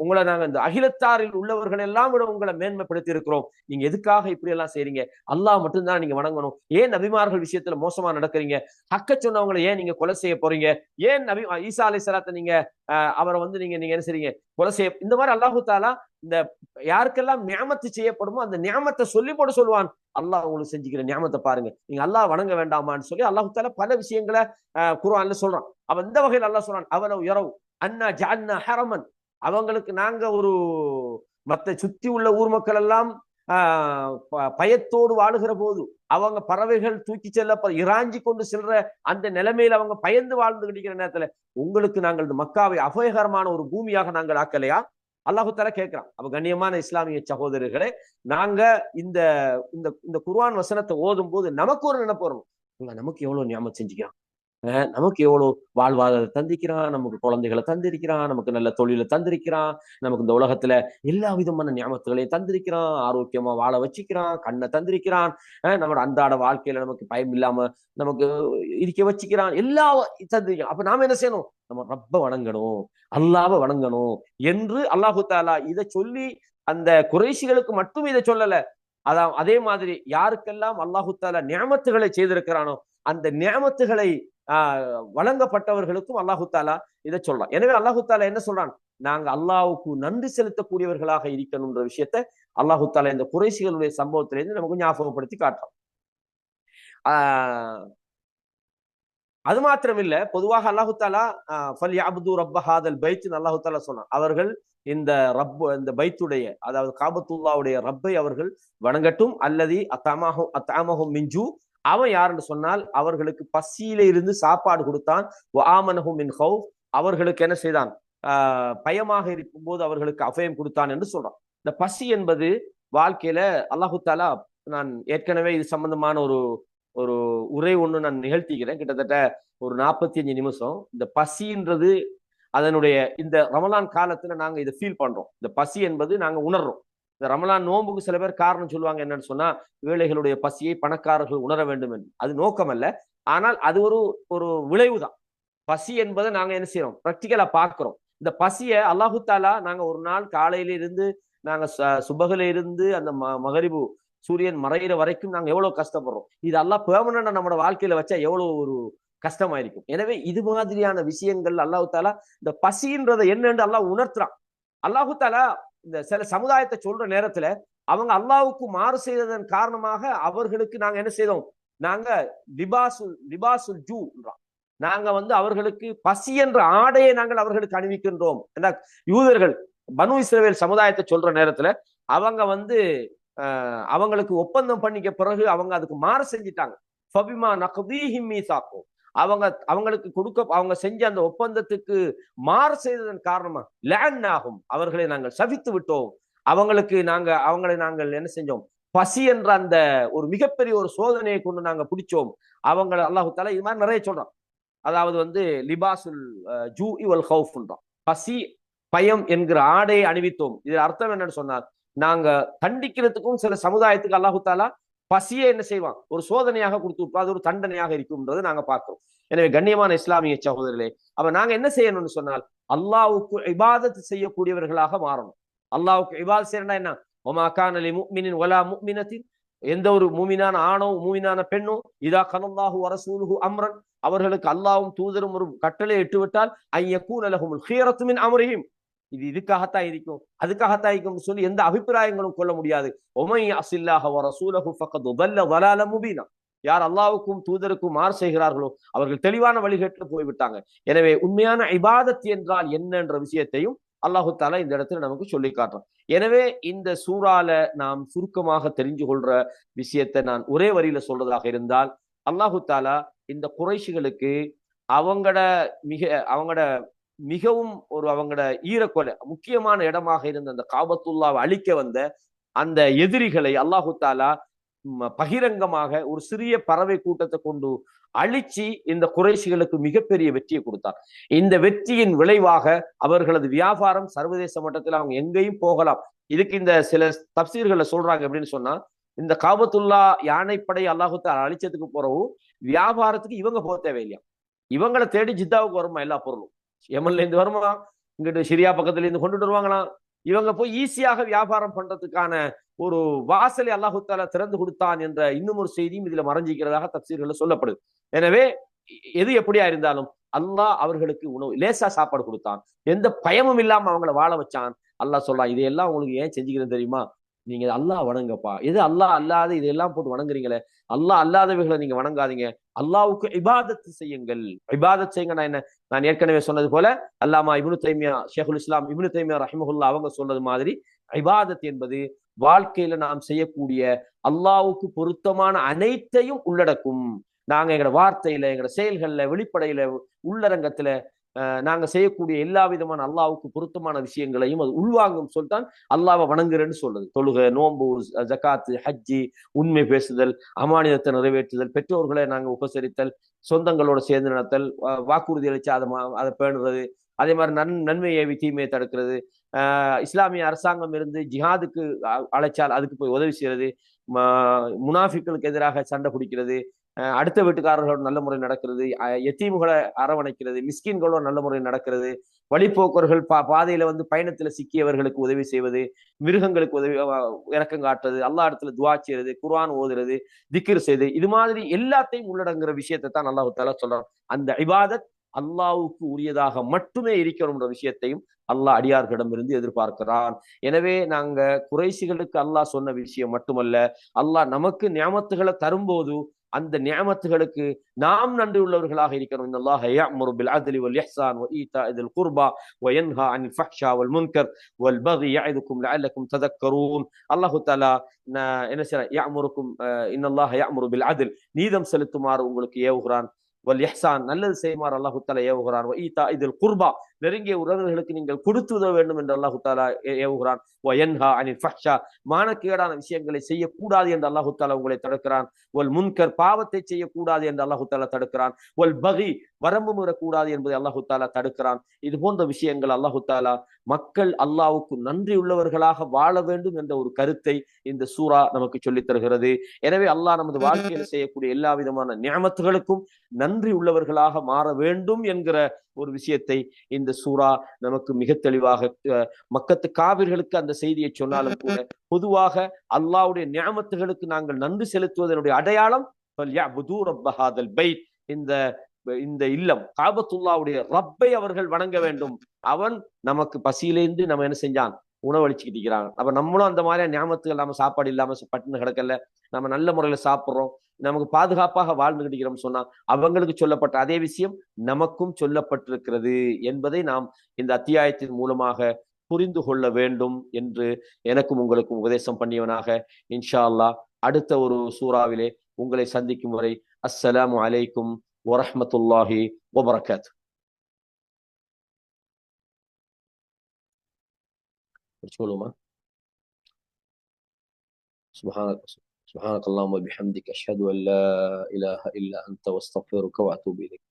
உங்களை நாங்க இந்த அகிலத்தாரில் உள்ளவர்கள் எல்லாம் விட உங்களை மேன்மைப்படுத்தி இருக்கிறோம். நீங்க எதுக்காக இப்படி எல்லாம் செய்றீங்க? அல்லாஹ் மட்டும்தான் நீங்க வணங்கணும். ஏன் நபிமார்கள் விஷயத்துல மோசமா நடக்கிறீங்க? ஹக்க சொன்னவங்களை ஏன் நீங்க கொலை செய்ய போறீங்க? ஏன் நபி ஈசா அலைஹிஸ்ஸலாத்தை நீங்க அவரை வந்து நீங்க நீங்க என்ன செய்றீங்க? கொலை செய்ய. இந்த மாதிரி அல்லாஹு தஆலா இந்த யாருக்கெல்லாம் நியாமத்து செய்யப்படுமோ அந்த நியாமத்தை சொல்லி போட்டு சொல்லுவான், அல்லாஹ் உங்களுக்கு செஞ்சுக்கிற நியாமத்தை பாருங்க, நீங்க அல்லாஹ் வணங்க வேண்டாமான்னு சொல்லி அல்லாஹு தஆலா பல விஷயங்களை குர்ஆன்ல சொல்றான். அப்ப இந்த வகையில் அல்லாஹ் சொல்றான், அவலவ் யரவ் அன்னா ஜஅல்னா ஹரமன், அவங்களுக்கு நாங்க ஒரு மத்த சுத்தி உள்ள ஊர் மக்கள் எல்லாம் பயத்தோடு வாழுகிற போது, அவங்க பறவைகள் தூக்கி செல்ல இறாஞ்சி கொண்டு செல்ற அந்த நிலைமையில அவங்க பயந்து வாழ்ந்து கிடைக்கிற நேரத்துல உங்களுக்கு நாங்கள் இந்த மக்காவை அபயகரமான ஒரு பூமியாக நாங்கள் ஆக்கலையா? அல்லாஹு தஆலா கேட்கிறான். அப்ப கண்ணியமான இஸ்லாமிய சகோதரர்களே, நாங்க இந்த இந்த குர்ஆன் வசனத்தை ஓதும் போது நமக்கு ஒரு நினைப்பு வரணும், நமக்கு எவ்வளவு நியாமத் செஞ்சுக்கிறான், நமக்கு எவ்வளவு வாழ்வாதாரத்தை தந்திருக்கிறான், நமக்கு குழந்தைகளை தந்திருக்கிறான், நமக்கு நல்ல தொழிலை தந்திருக்கிறான், நமக்கு இந்த உலகத்துல எல்லா விதமான நியாமத்துகளையும் தந்திருக்கிறான், ஆரோக்கியமா வாழ வச்சுக்கிறான், கண்ணை தந்திருக்கிறான், நம்மளோட அன்றாட வாழ்க்கையில நமக்கு பயம் இல்லாம நமக்கு இருக்க வச்சுக்கிறான், எல்லா தந்திருக்கிறான். அப்ப நாம என்ன செய்யணும்? நம்ம ரப்ப வணங்கணும், அல்லாஹ்வை வணங்கணும் என்று அல்லாஹு தஆலா இதை சொல்லி அந்த குறைஷிகளுக்கு மட்டும் இதை சொல்லல. அதான் அதே மாதிரி யாருக்கெல்லாம் அல்லாஹு தஆலா நியாமத்துகளை செய்திருக்கிறானோ அந்த நியாமத்துகளை வழங்கப்பட்டவர்களுக்கும் அல்லாஹு தஆலா இதை சொல்றான். எனவே அல்லாஹு தஆலா என்ன சொல்றான்? நாங்க அல்லாஹ்வுக்கு நன்றி செலுத்தக்கூடியவர்களாக இருக்கணும்ன்ற விஷயத்தை அல்லாஹு தஆலா இந்த குறைஷிகளுடைய சம்பவத்திலிருந்து நமக்கு ஞாபகப்படுத்தி காட்டுறான். அது மாத்திரம் இல்ல, பொதுவாக அல்லாஹு தஆலா ஃபல்யஅப்து ரப்ப ஹாதல் பைத்னு அல்லாஹு தஆலா சொன்னான். அவர்கள் இந்த இந்த பைத்துடைய, அதாவது காபத்துல்லாவுடைய ரப்பை அவர்கள் வணங்கட்டும். அல்லதி அத்அமஹும் மின் ஜூ, அவன் யாருன்னு சொன்னால் அவர்களுக்கு பசியில இருந்து சாப்பாடு கொடுத்தான். வஆமனஹும் மின் ஹௌஃப், அவர்களுக்கு என்ன செய்தான்? பயமாக இருக்கும்போது அவர்களுக்கு அபயம் கொடுத்தான் என்று சொல்றான். இந்த பசி என்பது வாழ்க்கையில அல்லாஹு தஆலா, நான் ஏற்கனவே இது சம்பந்தமான ஒரு ஒரு உரை ஒண்ணு நான் நிகழ்த்திக்கிறேன், கிட்டத்தட்ட ஒரு 45 நிமிஷம். இந்த பசின்றது அதனுடைய இந்த ரமலான் காலத்துல நாங்க இதை ஃபீல் பண்றோம். இந்த பசி என்பது நாங்க உணர்றோம். இந்த ரமலான் நோன்புக்கு சில பேர் காரணம் சொல்லுவாங்க, என்னன்னு சொன்னா ஏழைகளுடைய பசியை பணக்காரர்கள் உணர வேண்டும் என்று. அது நோக்கம் அல்ல, ஆனால் அது ஒரு ஒரு விளைவு தான். பசி என்பதை நாங்க என்ன செய்யறோம்? பிராக்டிக்கலா பார்க்கிறோம். இந்த பசியை அல்லாஹு தஆலா நாங்க ஒரு நாள் காலையில இருந்து நாங்க சுபகுல இருந்து அந்த மகரிபு சூரியன் மறைகிற வரைக்கும் நாங்க எவ்வளவு கஷ்டப்படுறோம். இது அல்லாஹ் பெர்மனண்டா நம்மளோட வாழ்க்கையில வச்சா எவ்வளவு ஒரு கஷ்டமாயிருக்கும். எனவே இது மாதிரியான விஷயங்கள் அல்லாஹு தஆலா இந்த பசின்றதை என்னன்னு அல்லாஹ் உணர்த்துறான். அல்லாஹு தஆலா இந்த சில சமுதாயத்தை சொல்ற நேரத்துல அவங்க அல்லாஹ்வுக்கு மாறு செய்ததன் காரணமாக அவர்களுக்கு நாங்க என்ன செய்தோம்? நாங்க லிபாசுல் ஜூன்றான். நாங்க வந்து அவர்களுக்கு பசி என்ற ஆடையை நாங்கள் அவர்களுக்கு அணிவிக்கின்றோம். யூதர்கள் பனு இஸ்ரவேல் சமுதாயத்தை சொல்ற நேரத்துல அவங்க வந்து அவங்களுக்கு ஒப்பந்தம் பண்ணிக்க பிறகு அவங்க அதுக்கு மாறு செஞ்சிட்டாங்க. ஃபபிமா நக்தீஹிம் மீசாக்கும், அவங்களுக்கு அவங்க செஞ்ச அந்த ஒப்பந்தத்துக்கு மாறு செய்ததன் காரணமா லஅன்னாஹும், அவர்களை நாங்கள் சபித்து விட்டோம். அவங்களை நாங்கள் என்ன செஞ்சோம்? பசி என்ற அந்த ஒரு மிகப்பெரிய ஒரு சோதனையை கொண்டு நாங்க பிடிச்சோம் அவங்களை. அல்லாஹு தஆலா இது மாதிரி நிறைய சொல்றோம். அதாவது வந்து லிபாசுல் ஜூஇ வல் ஹௌஃப்ன்றான். பசி பயம் என்கிற ஆடையை அணிவித்தோம். இது அர்த்தம் என்னன்னு சொன்னால், நாங்க கண்டிக்கிறதுக்கும் சில சமுதாயத்துக்கு அல்லாஹு தஆலா பசியை என்ன செய்வான்? ஒரு சோதனையாக கொடுத்து அது ஒரு தண்டனையாக இருக்கும்ன்றது நாங்க பார்க்கிறோம். எனவே கண்ணியமான இஸ்லாமிய சகோதரர்களே, அப்ப நாங்க என்ன செய்யணும்னு சொன்னால் அல்லாஹ்வுக்கு இபாதத் செய்யக்கூடியவர்களாக மாறணும். அல்லாஹ்வுக்கு இபாதத் செய்யறா என்ன? வமா கான லிமுஃமினின் வலா முஃமினத்தின், எந்த ஒரு மூமினான ஆணோ மூமினான பெண்ணோ இதா கனல்லாஹு வரசூலுஹு அம்ரன், அவர்களுக்கு அல்லாஹ்வும் தூதரும் ஒரு கட்டளை இட்டுவிட்டால் ஐயக்கூன லஹுமுல் ஹியரத்து மின் அம்ரிஹிம், இது இதுக்காகத்தான் இருக்கும், அதுக்காகத்தான் இருக்கும்னு சொல்லி எந்த அபிப்பிராயங்களும் கொள்ள முடியாது. ஒமை அசில்லாஹ வ ரசூலஹு ஃபக்கத் ضل ضلالا முபீனா. யார் அல்லாஹ்வுக்கும் தூதருக்கும் மாறு செய்கிறார்களோ அவர்கள் தெளிவான வழிகேட்டில் போய்விட்டாங்க. எனவே உண்மையான இபாதத் என்றால் என்ன என்ற விஷயத்தையும் அல்லாஹு தாலா இந்த இடத்துல நமக்கு சொல்லி காட்டுறான். எனவே இந்த சூறால நாம் சுருக்கமாக தெரிஞ்சு கொள்ற விஷயத்தை நான் ஒரே வரியில சொல்றதாக இருந்தால், அல்லாஹு தாலா இந்த குறைஷிகளுக்கு அவங்களோட மிக அவங்களோட மிகவும் ஒரு அவங்களோட ஈரக்கொலை முக்கியமான இடமாக இருந்த அந்த காபத்துல்லாவை அழிக்க வந்த அந்த எதிரிகளை அல்லாஹு தாலா பகிரங்கமாக ஒரு சிறிய பறவை கூட்டத்தை கொண்டு அழிச்சு இந்த குறைஷிகளுக்கு மிகப்பெரிய வெற்றியை கொடுத்தார். இந்த வெற்றியின் விளைவாக அவர்களது வியாபாரம் சர்வதேச மட்டத்தில் அவங்க எங்கேயும் போகலாம். இதுக்கு இந்த சில தப்சீர்களை சொல்றாங்க அப்படின்னு சொன்னா, இந்த காபத்துல்லா யானைப்படை அல்லாஹு தாலா அழிச்சதுக்கு போறவும் வியாபாரத்துக்கு இவங்க போக தேவையில்லையா, இவங்களை தேடி ஜித்தாவுக்கு வருமா எல்லா பொருளும், யமன்ல இருந்து வருமா, இங்கிட்டு சிரியா பக்கத்துல இருந்து கொண்டுட்டு வருவாங்களாம். இவங்க போய் ஈஸியாக வியாபாரம் பண்றதுக்கான ஒரு வாசலை அல்லாஹு தாலா திறந்து கொடுத்தான் என்ற இன்னும் ஒரு செய்தியும் இதுல மறைஞ்சிக்கிறதாக தப்சீர்கள் சொல்லப்படுது. எனவே எது எப்படியா இருந்தாலும் அல்லாஹ் அவர்களுக்கு உணவு லேசா சாப்பாடு கொடுத்தான், எந்த பயமும் இல்லாம அவங்கள வாழ வச்சான். அல்லாஹ் சொல்லலாம், இதையெல்லாம் உங்களுக்கு ஏன் செஞ்சுக்கிறேன் தெரியுமா, நீங்க அல்லாஹ் வணங்கப்பா. எது அல்லாஹ் அல்லாத இதெல்லாம் போட்டு வணங்குறீங்களே, அல்லாஹ் அல்லாதவைகளை நீங்க வணங்காதீங்க, அல்லாஹ்வுக்கு இபாதத்து செய்யுங்கள். இபாதத் செய்யுங்க நான் என்ன, நான் ஏற்கனவே சொன்னது போல அல்லாமா இப்னு தைமியா, ஷேகுல் இஸ்லாம் இப்னு தைமியா ரஹிமஹுல்லா அவங்க சொன்னது மாதிரி இபாதத் என்பது வாழ்க்கையில நாம் செய்யக்கூடிய அல்லாஹ்வுக்கு பொருத்தமான அனைத்தையும் உள்ளடக்கும். நாங்க எங்களோட வார்த்தையில, எங்களோட செயல்கள்ல, வெளிப்படையில, உள்ளரங்கத்துல நாங்க செய்யக்கூடிய எல்லா விதமான அல்லாஹ்வுக்கு பொருத்தமான விஷயங்களையும் அது உள்வாங்கும் சொல்லித்தான் அல்லாஹ்வை வணங்குறேன்னு சொல்றது. தொழுகை, நோன்பு, ஜகாத்து, ஹஜ்ஜி, உண்மை பேசுதல், அமானிதத்தை நிறைவேற்றுதல், பெற்றோர்களை நாங்க உபசரித்தல், சொந்தங்களோட சேர்ந்து நடத்தல், வாக்குறுதி அளிச்சு அதை பேணுறது, அதே மாதிரி நன்மையை தீமையை தடுக்கிறது, இஸ்லாமிய அரசாங்கம் இருந்து ஜிஹாதுக்கு அழைச்சால் அதுக்கு போய் உதவி செய்யறது, முனாஃபிக்களுக்கு எதிராக சண்டை பிடிக்கிறது, அடுத்த வீட்டுக்காரர்களோட நல்ல முறை நடக்கிறது, எத்தீம்களை அரவணைக்கிறது, மிஸ்கின்களோட நல்ல முறை நடக்கிறது, வழிபோக்கர்கள் பாதையில வந்து பயணத்துல சிக்கியவர்களுக்கு உதவி செய்வது, மிருகங்களுக்கு உதவி இறக்கம் காட்டுறது, அல்லாஹ் இடத்துல துவா செய்யறது, குர்ஆன் ஓதுறது, திக்ர் செய்து, இது மாதிரி எல்லாத்தையும் உள்ளடங்குற விஷயத்தை தான் அல்லாஹ் தஆலா சொல்றான். அந்த இபாதத் அல்லாஹ்வுக்கு உரியதாக மட்டுமே இருக்கணும்ன்ற விஷயத்தையும் அல்லாஹ் அடியார்களிடமிருந்து எதிர்பார்க்கிறான். எனவே நாங்க குறைஷிகளுக்கு அல்லாஹ் சொன்ன விஷயம் மட்டுமல்ல, அல்லாஹ் நமக்கு நியாமத்துகளை தரும்போது அந்த நியாமத்துகளுக்கு நாம் நன்றி உள்ளவர்களாக இருக்கிறோம். இன்னல்லாஹ யஅமுரு பில் அத்லி வல் இஹ்சான் வ ஈதாஇல் குர்பா வ யன்ஹா அனில் ஃபஹ்ஷா வல் முன்கர் வல் பகி யஇதுக்கும் லஅல்லக்கும் ததக்கரூன். அல்லாஹ் தஆலா என்ன சொல்றார், யஅமுருக்கும் இன்னல்லாஹ யஅமுரு பில் அத்ல், நீதம் செலுத்துமாறு உங்களுக்கு ஏவுகிறான், வல் இஹ்சான் நல்லது செய்யுமாறு அல்லாஹ் தஆலா ஏவுகிறான், வ ஈதாஇல் குர்பா நெருங்கிய உறவினர்களுக்கு நீங்கள் கொடுத்து உதவ வேண்டும் என்று அல்லாஹ் தஆலா ஏவுகிறான், வ யன்ஹா அனில் ஃபஹ்ஷா மானக்கேடான விஷயங்களை செய்யக்கூடாது என்று அல்லாஹ் தஆலா உங்களை தடுக்கிறான், வல் முன்கர் பாவத்தை செய்யக்கூடாது என்று அல்லாஹு தாலா தடுக்கிறான், வல் பகி வரம்பு மீறக்கூடாது என்பதை அல்லாஹு தாலா தடுக்கிறான். இது போன்ற விஷயங்கள் அல்லாஹு தாலா மக்கள் அல்லாஹ்வுக்கு நன்றி உள்ளவர்களாக வாழ வேண்டும் என்ற ஒரு கருத்தை இந்த சூரா நமக்கு சொல்லித் தருகிறது. எனவே அல்லாஹ் நமது வாழ்க்கையில் செய்யக்கூடிய எல்லா விதமான நியமத்துகளுக்கும் நன்றி உள்ளவர்களாக மாற வேண்டும் என்கிற ஒரு விஷயத்தை இந்த சூரா நமக்கு மிக தெளிவாக மக்கத்து காவிர்களுக்கு அந்த செய்தியை சொன்னாலும் கூட பொதுவாக அல்லாஹ்வுடைய நியமத்துகளுக்கு நாங்கள் நன்றி செலுத்துவதனுடைய அடையாளம் இந்த இந்த இல்லம் காபத்துல்லாவுடைய ரப்பை அவர்கள் வணங்க வேண்டும். அவன் நமக்கு பசியிலேந்து நம்ம என்ன செஞ்சான், உணவளிச்சுக்கிட்டு இருக்கிறான். அப்ப நம்மளும் அந்த மாதிரியான ஞாபகத்துகள், நம்ம சாப்பாடு இல்லாம பட்டினி கிடக்கல, நம்ம நல்ல முறையில சாப்பிடுறோம், நமக்கு பாதுகாப்பாக வாழ்ந்து கிடைக்கிறோம் சொன்னா அவங்களுக்கு சொல்லப்பட்ட அதே விஷயம் நமக்கும் சொல்லப்பட்டிருக்கிறது என்பதை நாம் இந்த அத்தியாயத்தின் மூலமாக புரிந்து கொள்ள வேண்டும் என்று எனக்கும் உங்களுக்கும் உபதேசம் பண்ணியவனாக இன்ஷா அல்லாஹ் அடுத்த ஒரு சூறாவிலே உங்களை சந்திக்கும் வரை அஸ்ஸலாமு அலைக்கும் வரஹ்மத்துல்லாஹி வபரகாத்துஹு. சொல்லுமா. சுப்ஹானக அல்லாஹும்ம பிஹம்திக அஷ்ஹது அன் லா இலாஹா இல்லா அன்த வஸ்தக்ஃபிருக வ அத்தூபு இலைக்.